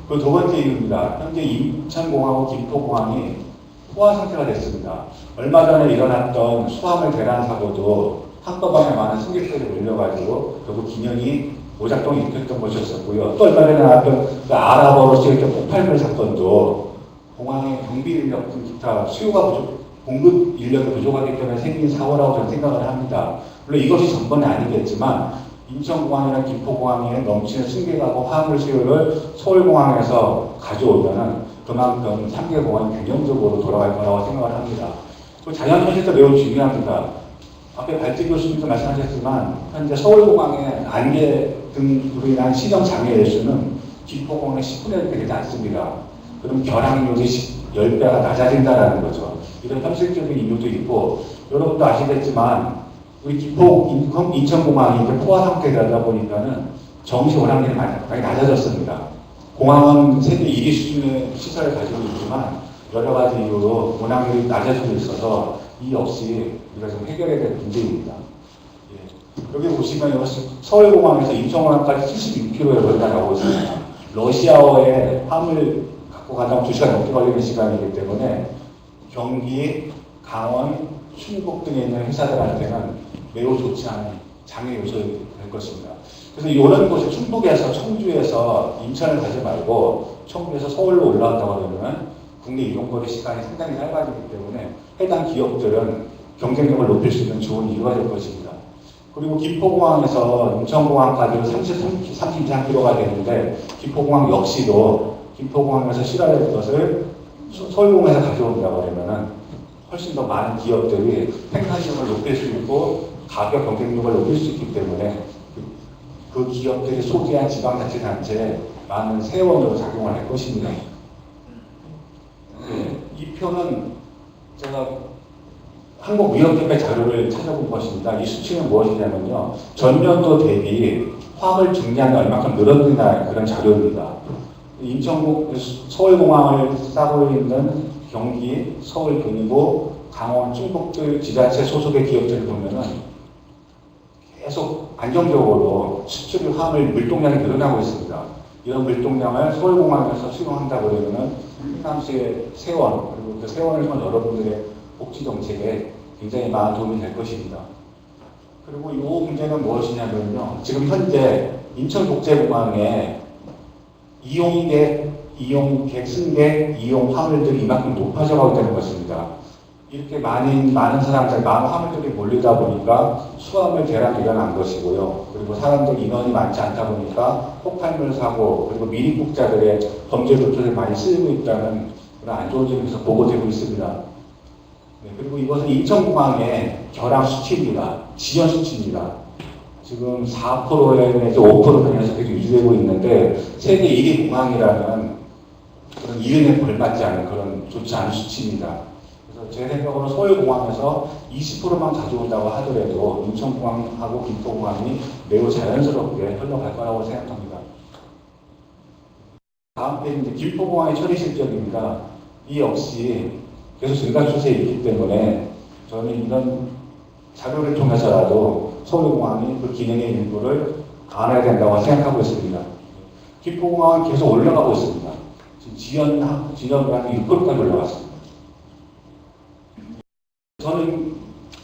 그 두 번째 이유입니다. 현재 인천공항하고 김포공항이 포화 상태가 됐습니다. 얼마 전에 일어났던 수화물 대란 사고도 한꺼번에 많은 승객들이 몰려가지고 결국 기명이 오작동이 일으켰던 것이었었고요. 또 얼마 전에 나왔던 그 아랍어로 쓰였던 폭발물 사건도 공항의 경비 인력 등 기타 수요가 공급 인력이 부족하기 때문에 생긴 사고라고 저는 생각을 합니다. 물론 이것이 전부는 아니겠지만 인천공항이나 김포공항에 넘치는 승객하고 화물 수요를 서울공항에서 가져오면은 그만큼 3개 공항이 균형적으로 돌아갈 거라고 생각을 합니다. 자연 현실도 매우 중요합니다. 앞에 발제 교수님도 말씀하셨지만 현재 서울공항의 안개 등으로 인한 시정 장애의 수는 김포공항의 10분의 1이 되지 않습니다. 그럼 결항률이 10배가 낮아진다는 거죠. 이런 현실적인 이유도 있고 여러분도 아시겠지만 우리 인천공항이 이제 포화 상태가 보니까는 정시 운항률이 많이 낮아졌습니다. 공항은 세계 1위 수준의 시설을 가지고 있지만 여러 가지 이유로 운항률이 낮아지고 있어서 이 역시 우리가 좀 해결해야 될 문제입니다. 여기 보시면 서울공항에서 인천공항까지 76km의 거리가 나오고 있습니다. 러시아어에 화물 갖고 가다 2시간 넘게 걸리는 시간이기 때문에 경기, 강원, 충북 등에 있는 회사들한테는 매우 좋지 않은 장애 요소가 될 것입니다. 그래서 이런 곳이 충북에서 청주에서 인천을 가지 말고 청주에서 서울로 올라왔다고 하면 국내 이동거리 시간이 상당히 짧아지기 때문에 해당 기업들은 경쟁력을 높일 수 있는 좋은 이유가 될 것입니다. 그리고 김포공항에서 인천공항까지 33km가 되는데 김포공항 역시도 김포공항에서 실어야 될 것을 서울공항에서 가져온다고 하면은 훨씬 더 많은 기업들이 생산력을 높일 수 있고 가격 경쟁력을 높일 수 있기 때문에 그 기업들이 소개한 지방자치단체에 많은 세원으로 작용을 할 것입니다. 이 표는 제가 한국무역협회 자료를 찾아본 것입니다. 이 수치는 무엇이냐면요. 전년도 대비 화물 중량이 얼마큼 늘었느냐 그런 자료입니다. 서울공항을 싸고 있는 경기, 서울 동부, 강원, 충북들 지자체 소속의 기업들을 보면은 계속 안정적으로 수출 화물 물동량이 늘어나고 있습니다. 이런 물동량을 서울공항에서 수용한다 그러면은 성남시의 세원 그리고 그 세원을 통한 여러분들의 복지 정책에 굉장히 많은 도움이 될 것입니다. 그리고 이 문제는 무엇이냐면요. 지금 현재 인천국제공항에 이용 객승객, 이용 화물들이 이만큼 높아져 가고 있다는 것입니다. 이렇게 많은 사람들, 많은 화물들이 몰리다 보니까 수화물 대란이 일어난 것이고요. 그리고 사람들 인원이 많지 않다 보니까 폭발물 사고, 그리고 미입국자들의 범죄 루트를 많이 쓰이고 있다는 그런 안 좋은 점이 계속 보고되고 있습니다. 네, 그리고 이것은 인천공항의 결항 수치입니다. 지연 수치입니다. 지금 4%에 내지 5% 단위에서 계속 유지되고 있는데 세계 1위 공항이라는 그런 이름에 걸맞지 않은 그런 좋지 않은 수치입니다. 그래서 제 생각으로 서울공항에서 20%만 가져온다고 하더라도 인천공항하고 김포공항이 매우 자연스럽게 흘러갈 거라고 생각합니다. 다음 페이지인데 김포공항의 처리 실적입니다. 이 역시 계속 증가 추세에 있기 때문에 저는 이런 자료를 통해서라도 서울공항이 그 기능의 일부를 강화해야 된다고 생각하고 있습니다. 김포공항은 계속 올라가고 있습니다. 지금 지연을 한 6%까지 올라갔습니다. 저는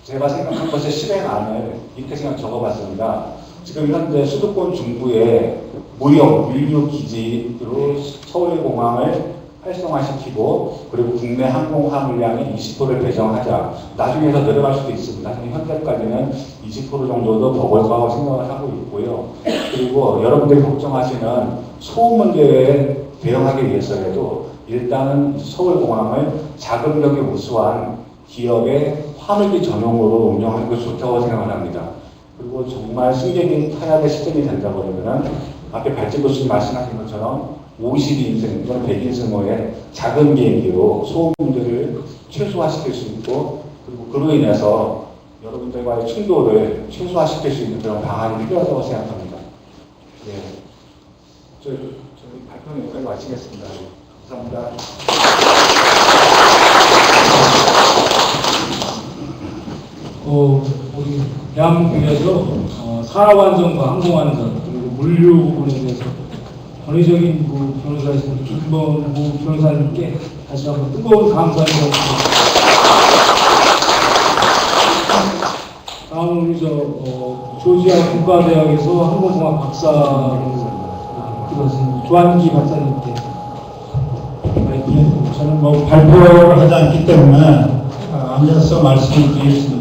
제가 생각한 것의 실행안을 이렇게 적어봤습니다. 지금 현재 수도권 중부의 무역 밀류 기지로 서울공항을 활성화시키고 그리고 국내 항공 화물량의 20%를 배정하자. 나중에서 내려갈 수도 있습니다. 현재까지는 20% 정도도 더 올 거라고 생각을 하고 있고요. 그리고 여러분들이 걱정하시는 소음 문제에 대응하기 위해서라도 일단은 서울공항을 자금력이 우수한 기업의 화물기 전용으로 운영하는 것이 좋다고 생각을 합니다. 그리고 정말 승객이 타야 될 시점이 된다 그러면은 앞에 발전 교수님 말씀하신 것처럼 52인승 또는 100인승호의 작은 비행기로 소음 문제를 최소화시킬 수 있고 그리고 그로 인해서 여러분들과의 충돌을 최소화시킬 수 있는 그런 방안이 필요하다고 생각합니다. 네. 저희 발표는 여기까지 마치겠습니다. 감사합니다. 우리 대한민국에서 산업안전과 항공안전 그리고 물류 부분에 대해서 권위적인 변호사이신 김범구 변호사님께 다시 한번 뜨거운 감사를 드립니다. 다음은 우리 조지아 국가대학에서 항공공학 박사 조한기 박사님께 저는 뭐 발표를 하지 않기 때문에 앉아서 말씀을 드리겠습니다.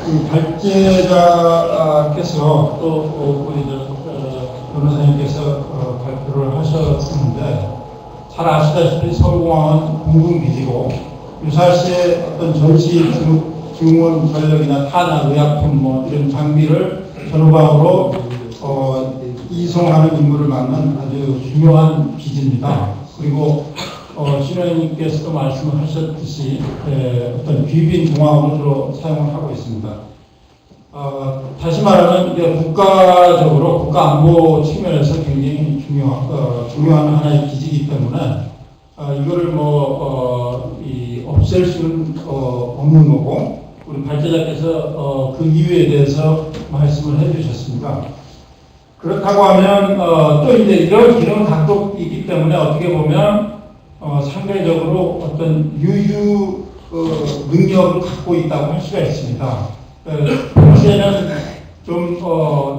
그 발제자께서 또 우리 변호사님께서 발표를 하셨는데 잘 아시다시피 서울공항은 공군기지고 유사시에 어떤 전시 증원 전력이나 탄약, 의약품 뭐 이런 장비를 전후방으로 이송하는 임무를 맡는 아주 중요한 기지입니다. 그리고 신원님께서도 말씀을 하셨듯이 어떤 귀빈 공항으로 사용을 하고 있습니다. 다시 말하면 이게 국가적으로 국가안보 측면에서 굉장히 중요한 하나의 기지이기 때문에 이거를 없앨 수는 없는 거고 우리 발제자께서 그 이유에 대해서 말씀을 해주셨습니다. 그렇다고 하면 또 이제 이런 기능을 갖고 있기 때문에 어떻게 보면 상대적으로 어떤 유유 능력을 갖고 있다고 할 수가 있습니다. 현재는 좀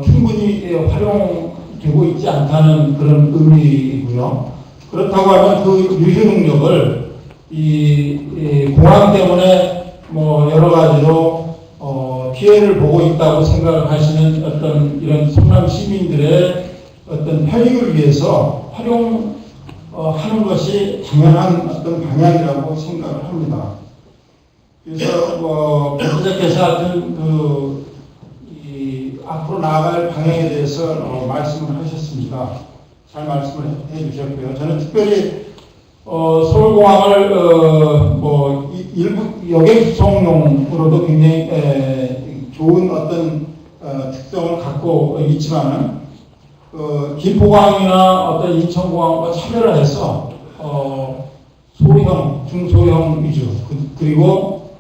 충분히 활용되고 있지 않다는 그런 의미이고요. 그렇다고 하면 그 유유 능력을 이 공항 때문에 여러 가지로 피해를 보고 있다고 생각을 하시는 어떤 이런 성남 시민들의 어떤 편익을 위해서 활용하는 것이 당연한 어떤 방향이라고 생각을 합니다. 그래서 변호사께서 하여튼 앞으로 나아갈 방향에 대해서 말씀을 하셨습니다. 잘 말씀을 해주셨고요. 저는 특별히 서울공항을 일부 여객 수송용으로도 굉장히 좋은 어떤 특성을 갖고 있지만은 김포공항이나 어떤 인천공항과 차별을 해서 소형, 중소형 위주 그리고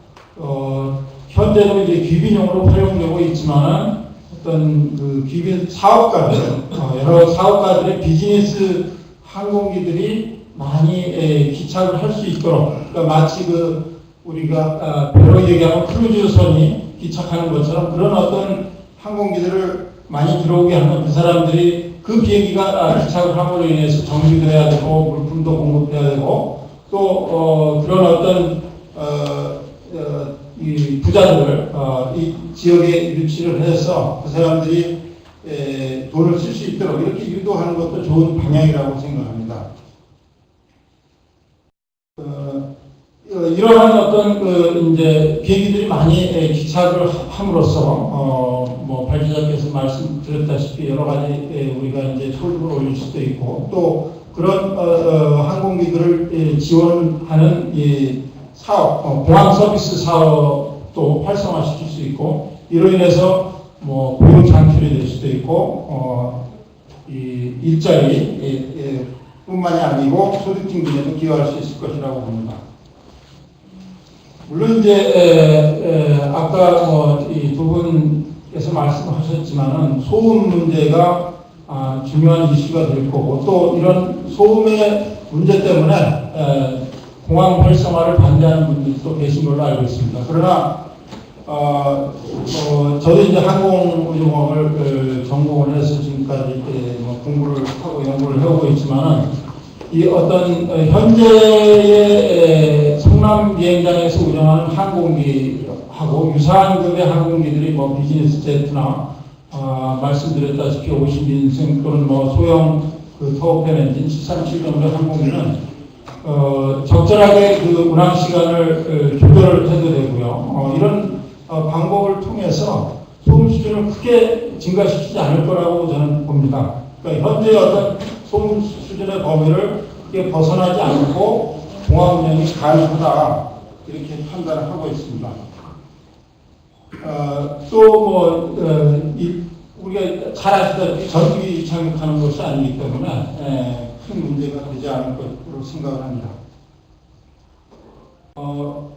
현재도 이제 귀빈용으로 활용되고 있지만은 어떤 그 기계 사업가들, 여러 사업가들의 비즈니스 항공기들이 많이 기착을 할 수 있도록, 그러니까 마치 그 우리가 배로 얘기하면 크루즈선이 기착하는 것처럼 그런 어떤 항공기들을 많이 들어오게 하면 그 사람들이 그 비행기가 기착을 함으로 인해서 정비도 해야 되고 물품도 공급해야 되고 또 그런 어떤 이 부자들을 이 지역에 유치를 해서 그 사람들이 돈을 쓸 수 있도록 이렇게 유도하는 것도 좋은 방향이라고 생각합니다. 이러한 어떤 이제 비행기들이 많이 기착을 함으로써 뭐 발제자께서 말씀드렸다시피 여러 가지 우리가 이제 소득을 올릴 수도 있고 또 그런 항공기들을 지원하는 이 사업, 공항 서비스 사업도 활성화시킬 수 있고 이로 인해서 뭐 고용 창출이 될 수도 있고 이 일자리 뿐만이 아니고 소득 증진에도 기여할 수 있을 것이라고 봅니다. 물론 이제 아까 뭐 이 두 분께서 말씀하셨지만은 소음 문제가 중요한 이슈가 될 거고 또 이런 소음의 문제 때문에 공항 활성화를 반대하는 분들도 계신 걸로 알고 있습니다. 그러나 저도 이제 항공운용학을 전공을 해서 지금까지 뭐 공부를 하고 연구를 해오고 있지만은 이 어떤 현재의 성남 비행장에서 운영하는 항공기하고 유사한 급의 항공기들이 뭐 비즈니스 제트나 말씀드렸다시피 오신빈승 또는 뭐 소형 그 터보팬 엔진 737 정도 항공기는 적절하게 그 운항 시간을 조절을 해도 되고요. 이런 방법을 통해서 소음 수준을 크게 증가시키지 않을 거라고 저는 봅니다. 그러니까 현재 어떤 소음 수준의 범위를 크게 벗어나지 않고 공항 운영이 가능하다 이렇게 판단을 하고 있습니다. 또 우리가 잘 아시다시피 전기 착륙하는 것이 아니기 때문에 큰 문제가 되지 않을 것으로 생각을 합니다.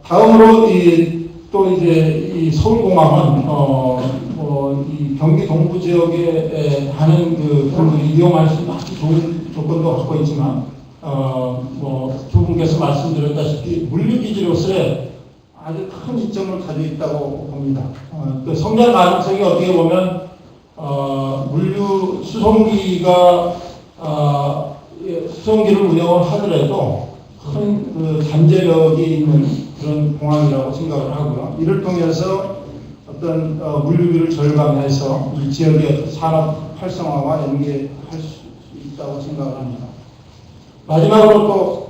다음으로 또 이제 이 서울공항은 이 경기 동부 지역에 가는 그런 이용할 수 있는 아주 좋은 조건도 갖고 있지만 두 분께서 말씀드렸다시피 물류기지로서의 아주 큰 이점을 가지고 있다고 봅니다. 그 성장 가능성이 어떻게 보면 물류 수송기가 수송기를 운영을 하더라도 큰 그 잠재력이 있는 그런 공항이라고 생각을 하고요. 이를 통해서 어떤 물류비를 절감해서 이 지역의 산업 활성화와 연계할 수 있다고 생각을 합니다. 마지막으로 또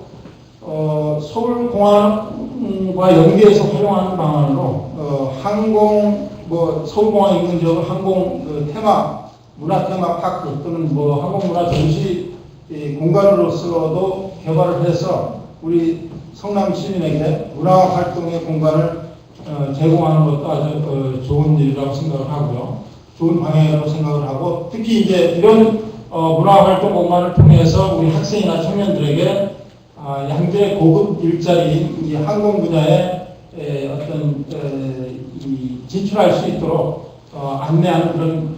서울공항과 연계해서 활용하는 방안으로 서울공항 인근 지역 항공 테마 문화 테마 파크 또는 항공 문화 전시 공간으로서도 개발을 해서 우리 성남 시민에게 문화 활동의 공간을 제공하는 것도 아주 좋은 일이라고 생각을 하고요. 좋은 방향이라고 생각을 하고 특히 이제 이런 문화 활동 공간을 통해서 우리 학생이나 청년들에게 양질의 고급 일자리인 이 항공 분야에 어떤 진출할 수 있도록 안내하는 그런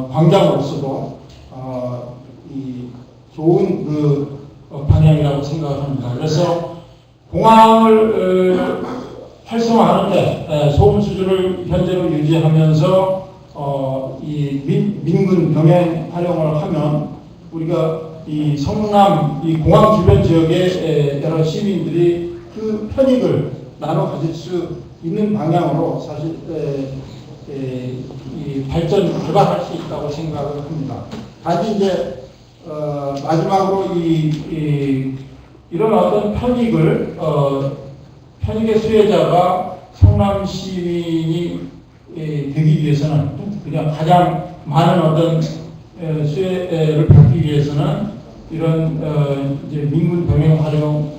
광장으로서도 이 좋은 그 방향이라고 생각을 합니다. 그래서 공항을 활성화하는데 소음 수준을 현재로 유지하면서 이 민근 병행 활용을 하면 우리가 이 성남 이 공항 주변 지역의 여러 시민들이 그 편익을 나눠 가질 수 있는 방향으로 사실 이 발전할 수 있다고 생각을 합니다. 단지 이제 마지막으로 이런 어떤 편익을 편익의 수혜자가 성남 시민이 되기 위해서는 그냥 가장 많은 어떤 수혜를 받기 위해서는 이런 이제 민군 병행 활용을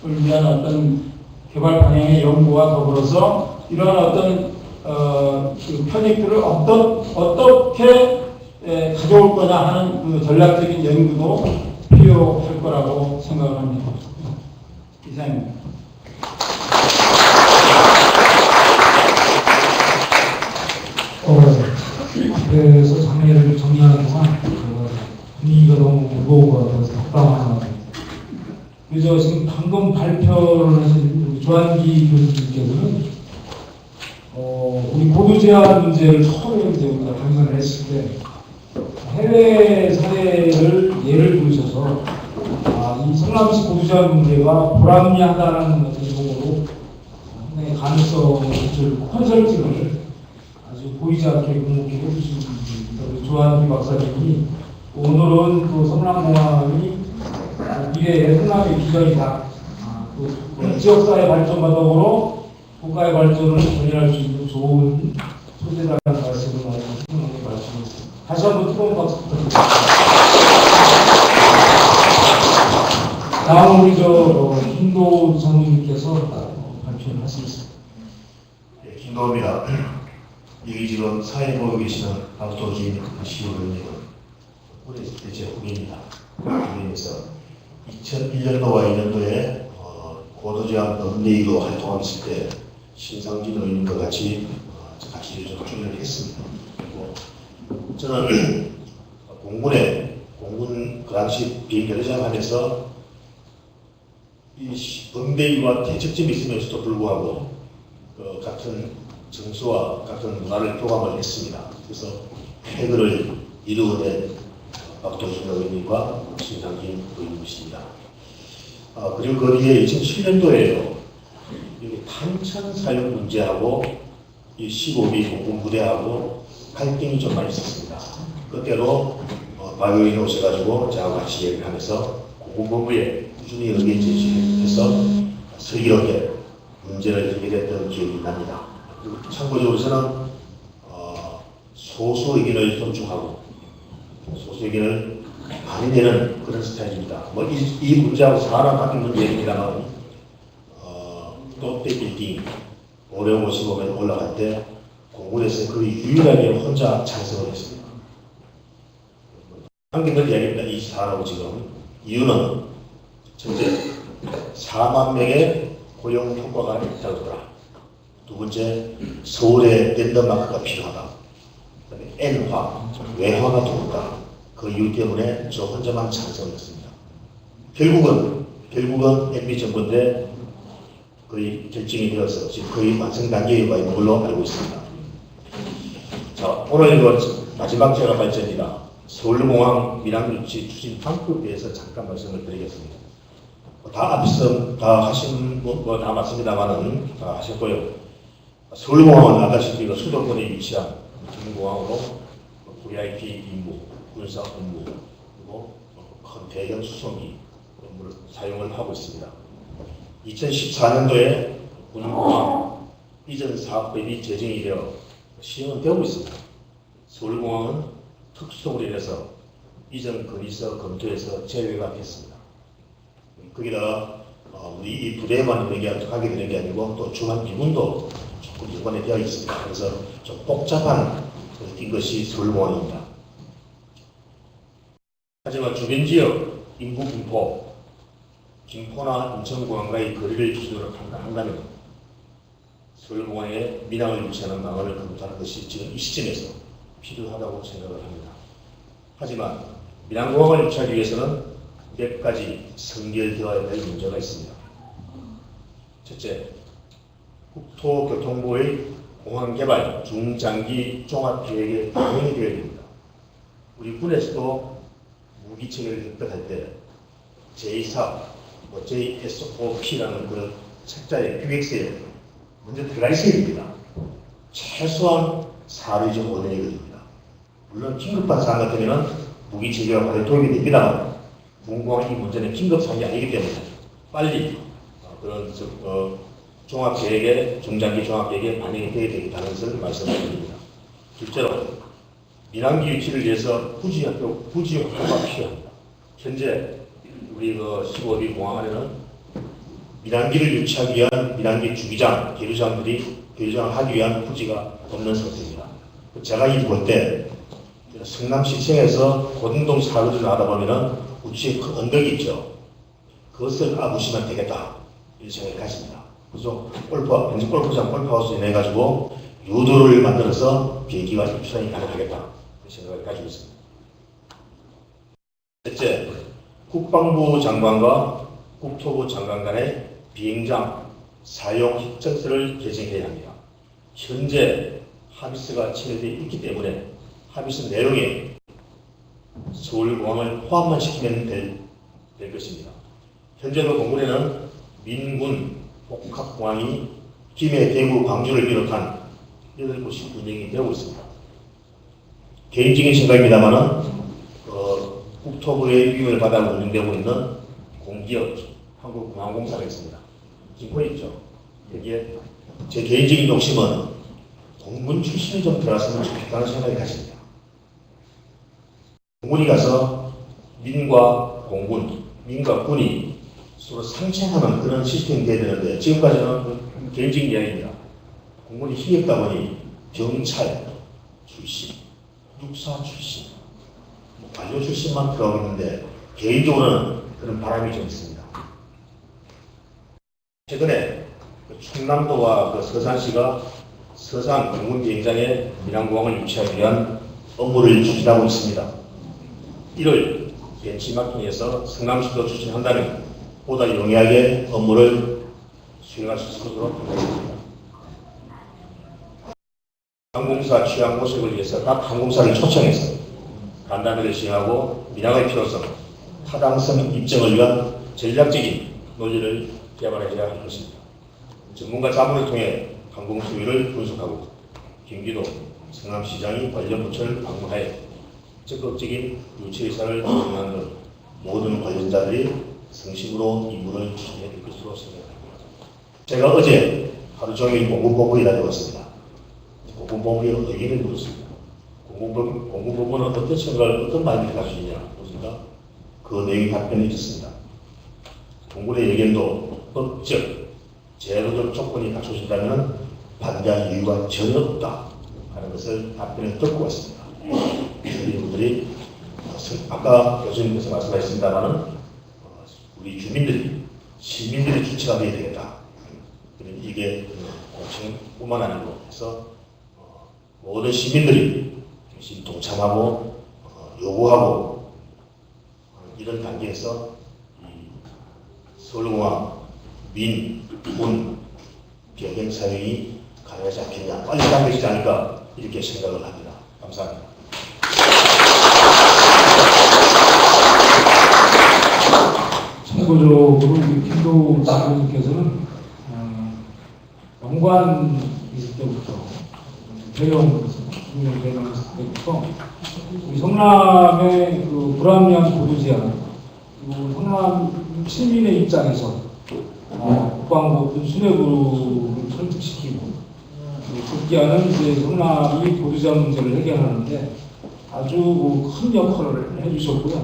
위한 어떤 개발 방향의 연구와 더불어서 이런 어떤 그 편익들을 어떻게 가져올 거냐 하는 그 전략적인 연구도 필요할 거라고 생각을 합니다. 이상입니다. 앞에서 장애를 정리하는 동안 분위기가 너무 무거운 것 같아서 답답하다. 그래서 지금 방금 발표를 하신 조한기 교수님께서는 우리 보도 제한 문제를 처음에 이제 우리가 발견을 했을 때 해외 사례를 예를 들으셔서 이 성남시 보도 제한 문제가 불합리하다는 어떤 용어로 상당히 가능성을 컨설팅을 아주 보이지 않게 묵묵히 해주신 분입니다. 우리 조한기 박사님이 오늘은 그 성남공항이 미래의 성남의 비전이다. 또 지역사회 발전 바닥으로 국가의 발전을 전이할 수 있는 좋은 소재라는 말씀을 말씀했습니다. 다시 한번 뜨거운 박수 부탁드립니다. 다음 우리 김도 장로님께서 발표를 하시겠습니다. 네, 김도호입니다. 여기 지금 사회에 모여 계시는 박도진 시의원님은 올해 대체 후임입니다. 후임에서 2001년도와 2년도에 고도제한 넌데이로 활동했을 때 신상진 의원님과 같이 좀 출연을 했습니다. 그리고 저는 공군 그 당시 비행결의장 안에서 이 번대위와 대척점이 있으면서도 불구하고 같은 정서와 같은 문화를 교감을 했습니다. 그래서 폐거를 이루어낸 박도준 의원님과 신상진 의원님이십니다. 그리고 그 뒤에 2007년도에요. 탄천 사용 문제하고 이 15비 공군 부대하고 갈등이 좀 많이 있었습니다. 그때로 박 의원이 오셔가지고 저하고 같이 얘기를 하면서 공군본부에 꾸준히 의견 제시해서 슬기롭게 문제를 해결했던 기억이 납니다. 그리고 참고적으로 저는 소수 의견을 존중하고 소수 의견을 반대는 그런 스타일입니다. 이 문제하고 사람 같은 문제입니다만 롯데 빌딩 555m 올라갈 때 공군에서 거의 유일하게 혼자 찬성을 했습니다. 한개더 이야기입니다. 이 사안하고 지금 이유는 첫째 4만 명의 고용 효과가 있다고 하더라. 두 번째 서울에 랜드마크가 필요하다. 그다음에 N화 외화가 들어온다. 그 이유 때문에 저 혼자만 찬성했습니다. 결국은 MB 정부인데 거의 결정이 되어서 지금 거의 완성 단계에 와 있는 걸로 알고 있습니다. 자, 오늘 마지막 제가 발전이다. 서울공항 밀항유치 추진 방법에 대해서 잠깐 말씀을 드리겠습니다. 다 앞서 다 하신 다 맞습니다만은 다 하셨고요. 서울공항은 아다시피 수도권에 위치한 중공항으로 VIP 임무, 군사 업무 그리고 큰 대형 수송기 업무를 사용을 하고 있습니다. 2014년도에 군공항 이전 사업법이 제정이 되어 시행은 되고 있습니다. 서울공항은 특수성으로 인해서 이전 건의서 검토에서 제외가 됐습니다. 거기다가 우리 이 부대에만 하게 되는 게 아니고 또 주한 비문도 조금 연관이 되어 있습니다. 그래서 좀 복잡한 것이 서울공항입니다. 하지만 주변 지역 인구 분포, 김포나 인천공항과의 거리를 기준으로 판단한다면 서울공항에 민항을 유치하는 방안을 검토하는 것이 지금 이 시점에서 필요하다고 생각을 합니다. 하지만 민항공항을 유치하기 위해서는 몇 가지 선결되어야 될 문제가 있습니다. 첫째, 국토교통부의 공항개발 중장기 종합계획에 반영이 되어야 됩니다. 우리 군에서도 무기체계를 획득할 때 제2사, JSOP라는 그 책자의 기획서에 먼저 들어가 있어야 됩니다. 최소한 사례적 원칙입니다. 물론 긴급한 사안 같으면 무기체계가 바로 도움이 됩니다만 공공항 이 문제는 긴급사항이 아니기 때문에 빨리 그런 종합계획에 중장기 종합계획에 반영이 되어야 되겠다는 것을 말씀드립니다. 둘째로 민항기 유치를 위해서 부지학교가 필요합니다. 현재 우리 15비 공항 안에는 민항기를 유치하기 위한 민항기 주기장, 계류장을 하기 위한 부지가 없는 상태입니다. 제가 이 볼 때 성남시청에서 고등동 사거리를 하다 보면은 우측에 큰 언덕이 있죠. 그것을 보시면 되겠다 이런 생각이 가집니다. 그래서 현재 골프장 골프하우스에 내가지고 유도를 만들어서 비행기가 입선이 가능하겠다 그런 생각을 가지고 있습니다. 셋째, 국방부 장관과 국토부 장관 간의 비행장 사용 협정서를 개정해야 합니다. 현재 합의서가 체결되어 있기 때문에 합의서 내용에 서울공항을 포함만 시키면 될 것입니다. 현재도 공군에는 민군 복합공항이 김해, 대구, 광주를 비롯한 8곳이 운영이 되고 있습니다. 개인적인 생각입니다만은 국토부의 위임을 받아 운영되고 있는 공기업 한국공항공사가 있습니다. 지금 보이죠? 여기에 제 개인적인 욕심은 공군 출신이 좀 들어왔으면 좋겠다는 생각이 가집니다. 공군이 가서 민과 공군, 민과 군이 서로 상생하는 그런 시스템이 돼야 되는데 지금까지는 개인적인 이야기입니다. 공군이 힘이 없다 보니 경찰 출신, 육사 출신, 관료 출신만 들어가고 있는데 개인적으로는 그런 바람이 좀 있습니다. 최근에 충남도와 서산시가 서산 공군 비행장에 민항공항을 유치하기 위한 업무를 추진하고 있습니다. 이를 벤치마킹해서 성남시도 추진한다면 보다 용이하게 업무를 수행할 수 있을 것으로 판단됩니다. 항공사 취향 모색을 위해서 각 항공사를 초청해서 간담회를 시행하고 민항의 필요성, 타당성 입증을 위한 전략적인 논의를 개발해야 할 것입니다. 전문가 자문을 통해 항공 수위를 분석하고 경기도 성남시장이 관련 부처를 방문하여 적극적인 유치 의사를 조정하는 등 모든 관련자들이 성심으로 임무를 추진해야 될 것으로 생각합니다. 제가 어제 하루 종일 공군본부에 다녀왔습니다. 공군본부의 의견을 물었습니다. 공군본부는 어떤 생각을, 어떤 마인드를 가지고 있냐 물었습니다. 그 내용이 답변해 주셨습니다. 공군의 의견도 법적, 제도적 조건이 갖춰진다면 반대할 이유가 전혀 없다 하는 것을 답변을 듣고 왔습니다. 여러분들이 아까 교수님께서 말씀하셨습니다만은 우리 주민들이, 시민들이 주체가 되어야 되겠다. 이게 공청뿐만 아니고 해서 모든 시민들이 동참하고 요구하고 이런 단계에서 서울공항 민, 군 병행 사용이 가능하지 않겠냐, 빨리 당겨지지 않을까 이렇게 생각을 합니다. 감사합니다. 참고적으로 우리 김도 지도님께서는 연관 있을 때부터 대형 있을 때부터 우리 성남의 그 불합리한 고도 제한, 그리고 성남 시민의 입장에서 국방부 수뇌부를 설득시키고 급기야는 이제 성남이 고도제한 문제를 해결하는데 아주 큰 역할을 해주셨고요.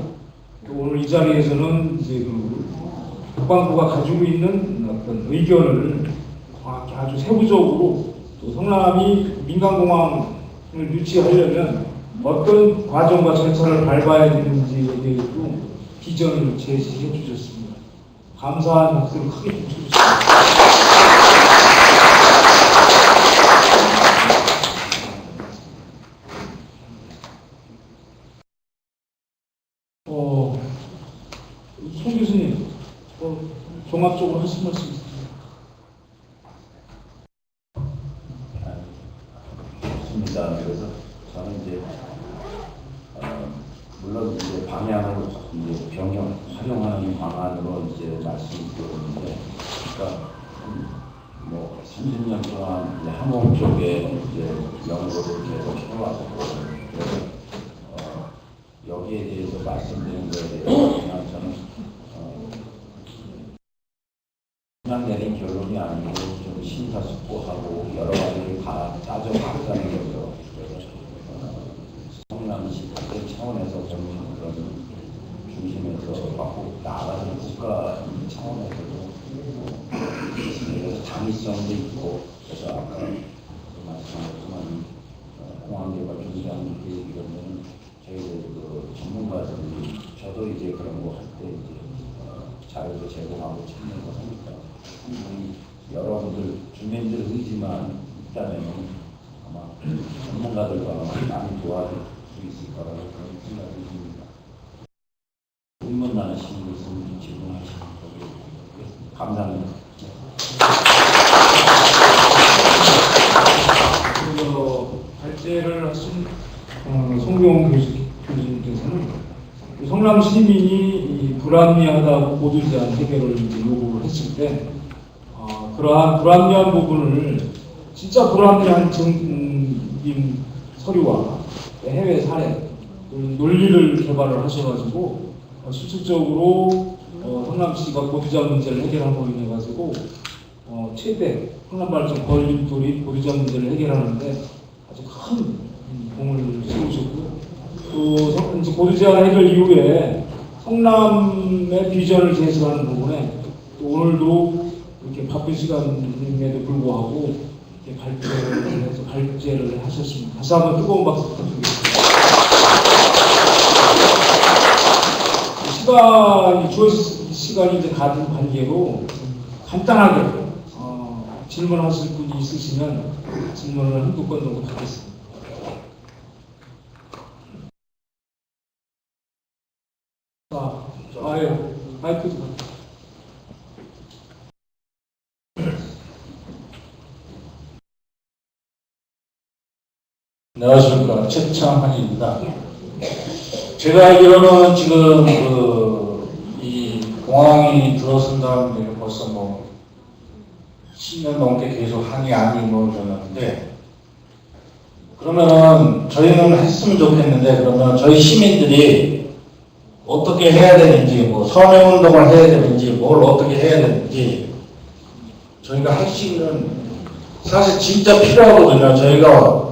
또 오늘 이 자리에서는 이제 그 국방부가 가지고 있는 어떤 의견을 정확히 아주 세부적으로 또 성남이 민간공항을 유치하려면 어떤 과정과 절차를 밟아야 되는지에 대해서도 비전을 제시해 주셨습니다. 감사한 박수를 크게 좀 쳐주십시오. 송 교수님, 종합적으로 하신 말씀 있으세요? 좋습니다. 그래서 저는 이제 물론 이제 방향을 이제 활용하는 방안으로 이제 말씀드렸는데, 그러니까 뭐 30년 동안 이제 항공 쪽에 이제 연구를 계속 해와서 그래서 여기에 대해서 말씀드린 거에 대해서 그냥 저는 그냥 내린 결론이 아니고 좀 심사숙고하고 여러 가지를 다 따져봤다는 거죠. 그래서 성남시 같은 차원에서 좀 그런 중심에서 갖고 나가는 국가 차원에서도 그래서 당위성도 있고, 그래서 아까 말씀하셨지만 공항개발 조정 계획 이런 데는 저희들 그 전문가들이, 저도 이제 그런 거 할 때 이제 자료도 제공하고 찾는 거 하니까 여러분들 주민들 의지만 있다면 전문가들과 많이 도와줄 수 있을 거라고 그런 생각이 듭니다. 의문 나누시는 것은 질문하시는 거고 감사합니다. 발제를 하신 송병훈 교수님께서는 성남 시민이 이 불합리하다고 보도지 않은 해결을 이제 요구를 했을 때 그러한 불합리한 부분을 진짜 불합리한 증인 서류와 해외 사례 논리를 개발을 하셔가지고 실질적으로 성남시가 보도자 문제를 해결함으로 인해 가지고 최대 성남발전 걸림돌이 보도자 문제를 해결하는데 아주 큰 공을 세우셨고 또 이제 보도자 해결 이후에 성남의 비전을 제시하는 부분에 또 오늘도 이렇게 바쁜 시간임에도 불구하고 이렇게 발제를 하셨습니다. 다시 한번 뜨거운 박수 부탁드리겠습니다. 시간이 이제 가진 관계로 간단하게 질문하실 분이 있으시면 질문을 한두 건 정도 받겠습니다. 예. 마이크 좀. 안녕하십니까. 최창환입니다. 제가 알기로는 지금 이 공항이 들어선다는 게 벌써 10년 넘게 계속 항의 안 이루어졌는데, 그러면은 저희는 했으면 좋겠는데, 그러면 저희 시민들이 어떻게 해야 되는지, 서명운동을 해야 되는지, 뭘 어떻게 해야 되는지, 저희가 할 수 있는, 사실 진짜 필요하거든요. 저희가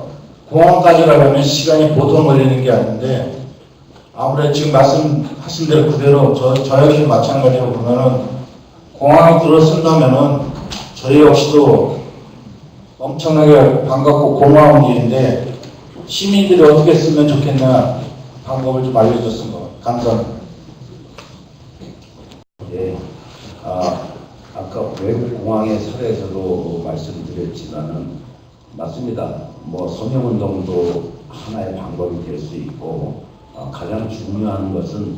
공항까지 가려면 시간이 보통 걸리는 게 아닌데, 아무래도 지금 말씀하신 대로 그대로 저 역시 마찬가지로 보면은 공항이 들어선다면은 저희 역시도 엄청나게 반갑고 고마운 일인데 시민들이 어떻게 쓰면 좋겠나 방법을 좀 알려줬습니다. 감사합니다. 예, 아까 외국 공항의 사례에서도 말씀드렸지만은 맞습니다. 서명운동도 하나의 방법이 될 수 있고 가장 중요한 것은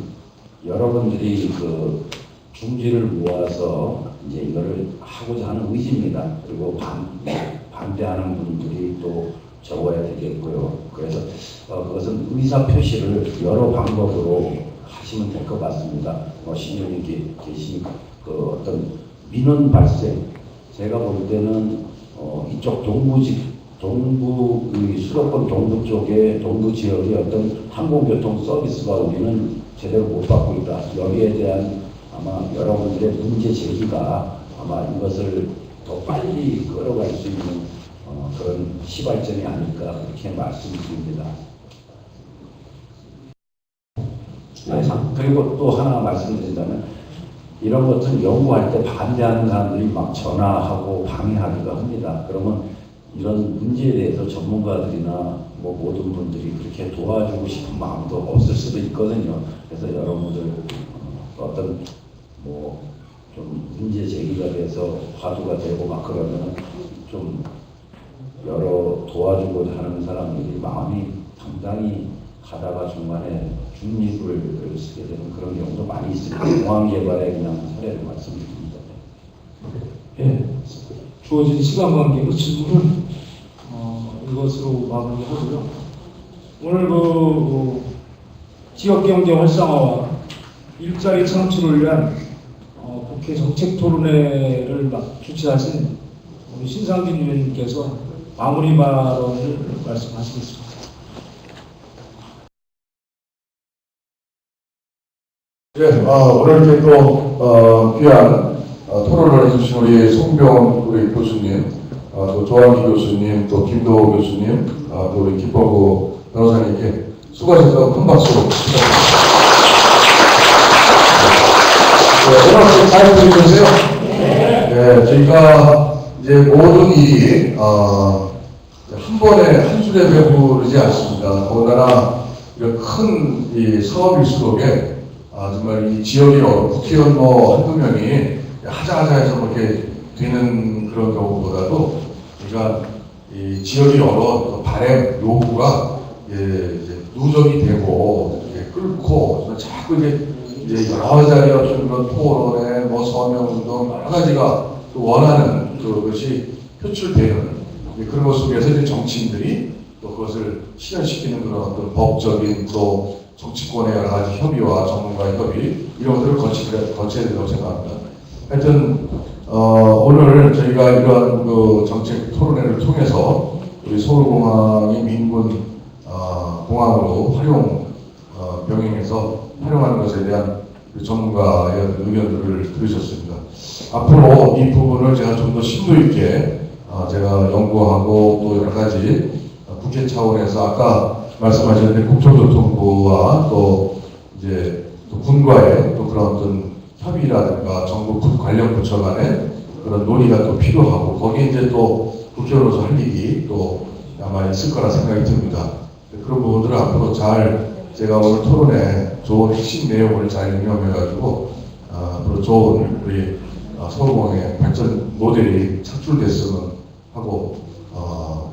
여러분들이 그 중지를 모아서 이제 이거를 하고자 하는 의지입니다. 그리고 반대하는 분들이 또 적어야 되겠고요. 그래서 그것은 의사 표시를 여러 방법으로 하시면 될 것 같습니다. 신현이 계신 그 어떤 민원 발생, 제가 볼 때는 이쪽 동부 수도권 동부 쪽에 동부 지역의 어떤 항공교통 서비스가 우리는 제대로 못 받고 있다. 여기에 대한 아마 여러분들의 문제 제기가 아마 이것을 더 빨리 끌어갈 수 있는 그런 시발점이 아닐까 그렇게 말씀드립니다. 그리고 또 하나 말씀드린다면 이런 것은 연구할 때 반대하는 사람들이 막 전화하고 방해하기가 합니다. 그러면 이런 문제에 대해서 전문가들이나 모든 분들이 그렇게 도와주고 싶은 마음도 없을 수도 있거든요. 그래서 여러분들 어떤 좀 문제 제기가 돼서 화두가 되고 막 그러면 좀 여러 도와주고자 하는 사람들이 마음이 당장히 가다가 중간에 중립을 쓰게 되는 그런 경우도 많이 있습니다. 공항 개발에 그냥 사례를 말씀드립니다. 예, 주어진 시간 관계로 질문은 이것으로 마무리하고요. 오늘 지역 경제 활성화와 일자리 창출을 위한 국회 정책 토론회를 주최하신 우리 신상진 의원님께서 마무리 발언을 말씀하시겠습니다. 네, 오늘 이제 또 귀한 토론을 해주신 우리 송병훈 우리 교수님, 또 조한기 교수님, 또 김도호 교수님, 또 우리 김범구 변호사님께 수고하셔서 큰 박수 부탁드립니다. 여러분 잘 들으셨어요? 네, 저희가 이제 모든 일이 한 번에 한 줄에 배부르지 않습니다. 더군다나 이런 큰 이 사업일수록에 정말 이 지역의 국회의원 한두 명이 하자하자 해서 그렇게 되는 그런 경우보다도 우리가 이 이 지역의 여러 바램 요구가 이제 누적이 되고 끓고 자꾸 이제 여러 자리 어떤 그런 토론회, 뭐 서명운동 여러 가지가 또 원하는 그것이 표출되는 그런 것 속에서 이제 정치인들이 또 그것을 실현시키는 그런 어떤 법적인 또 정치권의 여러 가지 협의와 전문가의 협의 이런 것들을 거쳐야 된다고 생각합니다. 하여튼 오늘 저희가 이러한 그 정책 토론회를 통해서 우리 서울공항이 민군 공항으로 병행해서 활용하는 것에 대한 그 전문가의 의견들을 들으셨습니다. 앞으로 이 부분을 제가 좀 더 심도 있게 제가 연구하고 또 여러 가지 국회 차원에서 아까 말씀하셨는데 국토교통부와 또 이제 또 군과의 또 그런 어떤 협의라든가 정부 관련 부처 간의 그런 논의가 또 필요하고 거기에 이제 또 국회로서 할 일이 또 아마 있을 거라 생각이 듭니다. 그런 부분들을 앞으로 잘 제가 오늘 토론에 좋은 핵심 내용을 잘 응용해가지고 앞으로 좋은 우리 서울공항의 발전 모델이 착출됐으면 하고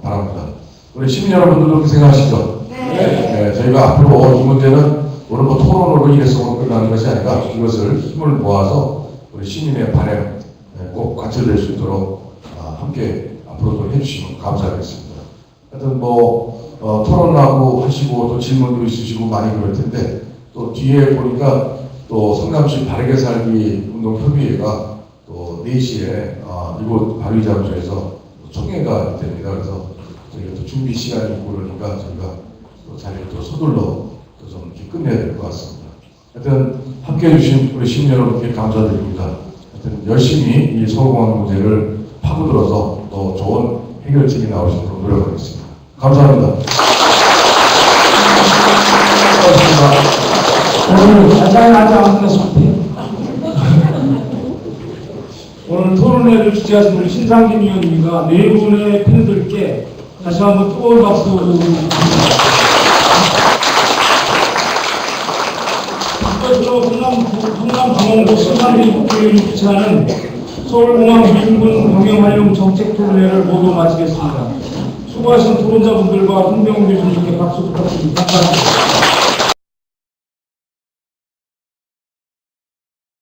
바랍니다. 우리 시민 여러분들도 그렇게 생각하시죠? 네. 저희가 앞으로 이 문제는 오늘 뭐 토론으로 이래서 끝나는 것이 아니라 이것을 힘을 모아서 우리 시민의 바람 꼭 관철될 수 있도록 함께 앞으로도 해주시면 감사하겠습니다. 하여튼 뭐 토론하고 하시고 또 질문도 있으시고 많이 그럴 텐데 또 뒤에 보니까 또 성남시 바르게 살기 운동협의회가 또 4시에 이곳 바위장소에서 총회가 됩니다. 그래서 저희가 또 준비 시간이 있고 그러니까 저희가 또 자리를 또 서둘러 또 좀 이렇게 끝내야 될 것 같습니다. 하여튼 함께 해주신 우리 시민 여러분께 감사드립니다. 하여튼 열심히 이 서울공항 문제를 파고들어서 또 좋은 해결책이 나올 수 있도록 노력하겠습니다. 감사합니다. 오늘 가장 하지 않겠습니다. 오늘 토론회를 주최하신 우리 신상진 위원님과 네 분의 팬들께 다시 한번 뜨거운 박수 드립니다. 이것으로 성남중앙구 신상진 국회의원이 주최하는 서울공항 민군 병행활용 정책 토론회를 모두 마치겠습니다. 수고하신 토론자분들과 홍병우 교수님께 박수 부탁드립니다. 감사합니다.